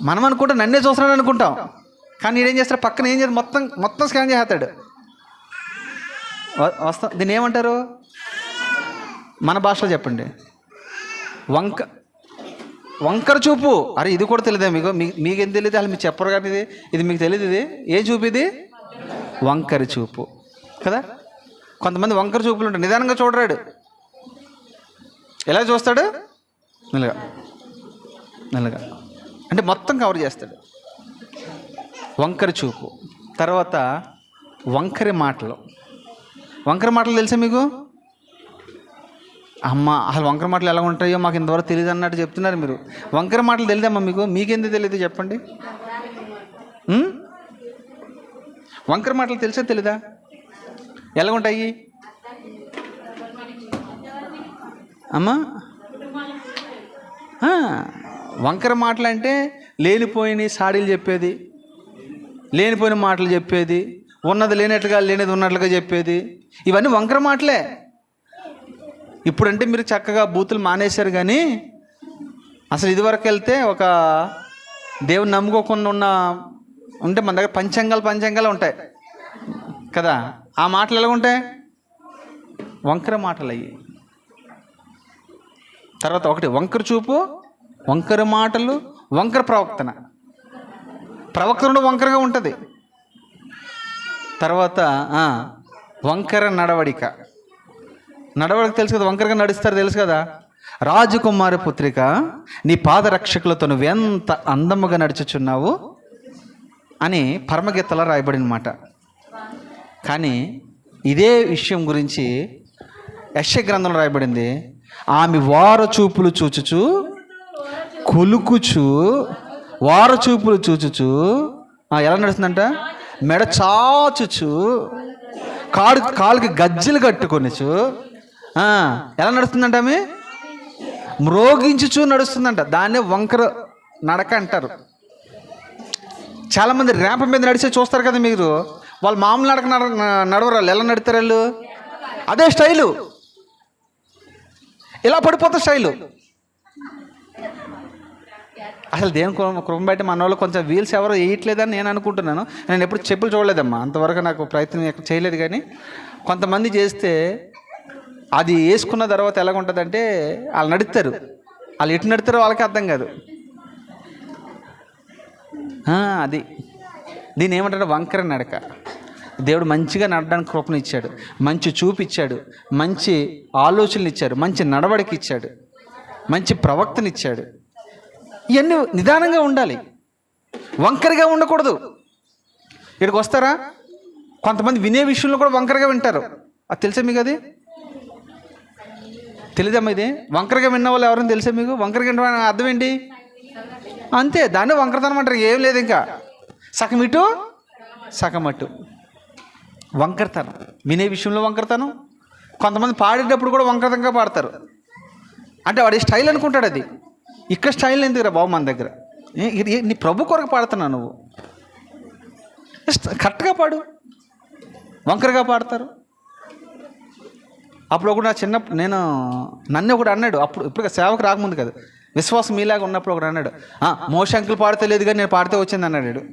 మనం అనుకుంటాం నన్నే చూస్తున్నాడు అనుకుంటాం, కానీ ఈడేం చేస్తాడు? పక్కన ఏం చేస్తాడు? మొత్తం స్కాన్ చేస్తాడు. దీన్ని ఏమంటారు? మన భాషలో చెప్పండి. వంకర చూపు. అరే ఇది కూడా తెలియదా మీకు? మీకేం తెలియదు? అసలు మీరు చెప్పరు కానీ ఇది మీకు తెలియదు. ఇది ఏ చూపు? ఇది వంకర చూపు కదా. కొంతమంది వంకర చూపులు ఉంటాయి. నిదానంగా చూడరాడు, ఎలా చూస్తాడు? నల్లగా అంటే మొత్తం కవర్ చేస్తాడు. వంకర చూపు. తర్వాత వంకర మాటలు. వంకర మాటలు తెలుసా మీకు? అమ్మ అసలు వంకర మాటలు ఎలా ఉంటాయో మాకు ఇంతవరకు తెలియదు అన్నట్టు చెప్తున్నారు మీరు. వంకర మాటలు తెలియదమ్మా మీకు? మీకెందుకు తెలియదు చెప్పండి? వంకర మాటలు తెలుసా తెలీదా? ఎలా ఉంటాయి అమ్మా? వంకర మాటలు అంటే లేనిపోయిన సాడీలు చెప్పేది, లేనిపోయిన మాటలు చెప్పేది, ఉన్నది లేనట్టుగా లేనిది ఉన్నట్లుగా చెప్పేది, ఇవన్నీ వంకర మాటలే. ఇప్పుడంటే మీరు చక్కగా బూతులు మానేశారు, కానీ అసలు ఇదివరకు వెళ్తే ఒక దేవుని నమ్ముకోకుండా ఉంటే మన దగ్గర పంచాంగాలు ఉంటాయి కదా. ఆ మాటలు ఎలా ఉంటాయి? వంకర మాటలు అయ్యి. తర్వాత ఒకటి వంకర చూపు, వంకర మాటలు, వంకర ప్రవక్తనుడు వంకరగా ఉంటుంది. తర్వాత వంకర నడవడిక తెలుసు కదా, వంకరగా నడుస్తారు తెలుసు కదా. రాజకుమారి పుత్రిక, నీ పాదరక్షకులతో నువ్వెంత అందముగా నడుచుచున్నావు అని పరమగీతలో రాయబడిన మాట. కానీ ఇదే విషయం గురించి యెషయా గ్రంథంలో రాయబడింది. ఆమె వారచూపులు చూచుచు కులుకుచు, వారచూపులు చూచుచు ఎలా నడుస్తుందంట? మెడ చాచుచు, కాలుకి గజ్జలు కట్టుకొనిచు ఎలా నడుస్తుందంట? ఆమె మ్రోగించుచు నడుస్తుందంట. దాన్నే వంకర నడక అంటారు. చాలామంది ర్యాంప్ మీద నడిచే చూస్తారు కదా మీరు, వాళ్ళు మామూలు నడవరు. వాళ్ళు ఎలా నడుస్తారు? వాళ్ళు అదే స్టైలు, ఇలా పడిపోతా స్టైలు. అసలు దేవుని కృప బట్టి మన వాళ్ళు కొంచెం వీల్స్ ఎవరు వేయట్లేదని నేను అనుకుంటున్నాను. నేను ఎప్పుడు చెప్పులు చూడలేదమ్మా, అంతవరకు నాకు ప్రయత్నం ఎక్కడ చేయలేదు. కానీ కొంతమంది చేస్తే అది వేసుకున్న తర్వాత ఎలాగుంటుందంటే వాళ్ళు నడుస్తారు, వాళ్ళు ఎటు నడుతారో వాళ్ళకి అర్థం కాదు. అది దీన్ని ఏమంటారు? వంకర నడక. దేవుడు మంచిగా నడడానికి కృపను ఇచ్చాడు, మంచి చూపు ఇచ్చాడు, మంచి ఆలోచనలు ఇచ్చాడు, మంచి నడవడికి ఇచ్చాడు, మంచి ప్రవక్తనిచ్చాడు. ఇవన్నీ నిదానంగా ఉండాలి. వంకరగా ఉండకూడదు. ఇక్కడికి వస్తారా, కొంతమంది వినే విషయంలో కూడా వంకరగా వింటారు. అది తెలుసా మీకు? అది తెలియదమ్మా. ఇది వంకరగా విన్న వాళ్ళు ఎవరైనా తెలుసా మీకు? వంకరగా వినడం అర్థం ఏంటి? అంతే, దాన్ని వంకరతనం అంటారు. ఏం లేదు, ఇంకా సగం ఇటు సగం అటు. వంకరతనం, వినే విషయంలో వంకరతనం. కొంతమంది పాడేటప్పుడు కూడా వంకరతంగా పాడతారు. అంటే వాడి స్టైల్ అనుకుంటాడు. అది ఇక్కడ స్టైల్ ఎందుకురా బాబు మన దగ్గర? నీ ప్రభు కొరకు పాడుతున్నావు నువ్వు, కరెక్ట్గా పాడు. వంకరగా పాడతారు. అప్పుడు ఒకడు నన్ను ఒకడు అన్నాడు, ఇప్పుడు సేవకు రాకముందు కదా, విశ్వాసం మీలాగా ఉన్నప్పుడు ఒకడు అన్నాడు, మోష అంకుల్ పాడితే లేదు కానీ నేను పాడితే వచ్చింది అన్నాడు.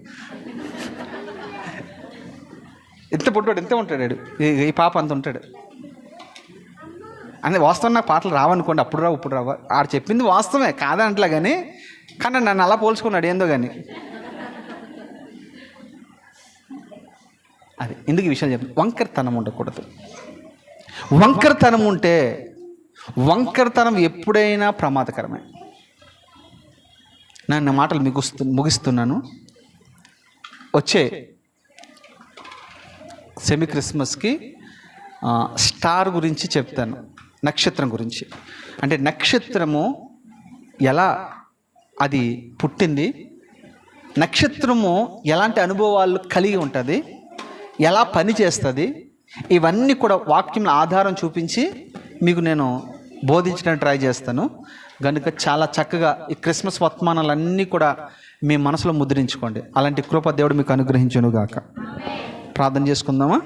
ఎంత పుట్టాడు, ఎంత ఉంటాడు, ఈ పాప అంత ఉంటాడు. అంటే వాస్తవం నాకు పాటలు రావనుకోండి, అప్పుడు రావు ఇప్పుడు రావు. ఆడు చెప్పింది వాస్తవమే కాదంట్లా, కానీ నన్ను అలా పోల్చుకున్నాడు ఏందో కానీ. అది ఎందుకు ఈ విషయాలు చెప్తాను. వంకరతనం ఉండకూడదు. వంకరతనం ఎప్పుడైనా ప్రమాదకరమే. నా మాటలు ముగిస్తున్నాను. వచ్చే సెమీ క్రిస్మస్కి స్టార్ గురించి చెప్తాను, నక్షత్రం గురించి. అంటే నక్షత్రము ఎలా అది పుట్టింది, నక్షత్రము ఎలాంటి అనుభవాలు కలిగి ఉంటుంది, ఎలా పని చేస్తుంది, ఇవన్నీ కూడా వాక్యంలో ఆధారం చూపించి మీకు నేను బోధించడానికి ట్రై చేస్తాను. కనుక చాలా చక్కగా ఈ క్రిస్మస్ వర్తమానాలన్నీ కూడా మీ మనసులో ముద్రించుకోండి. అలాంటి కృప దేవుడు మీకు అనుగ్రహించును గాక. ప్రార్థన చేసుకుందామా?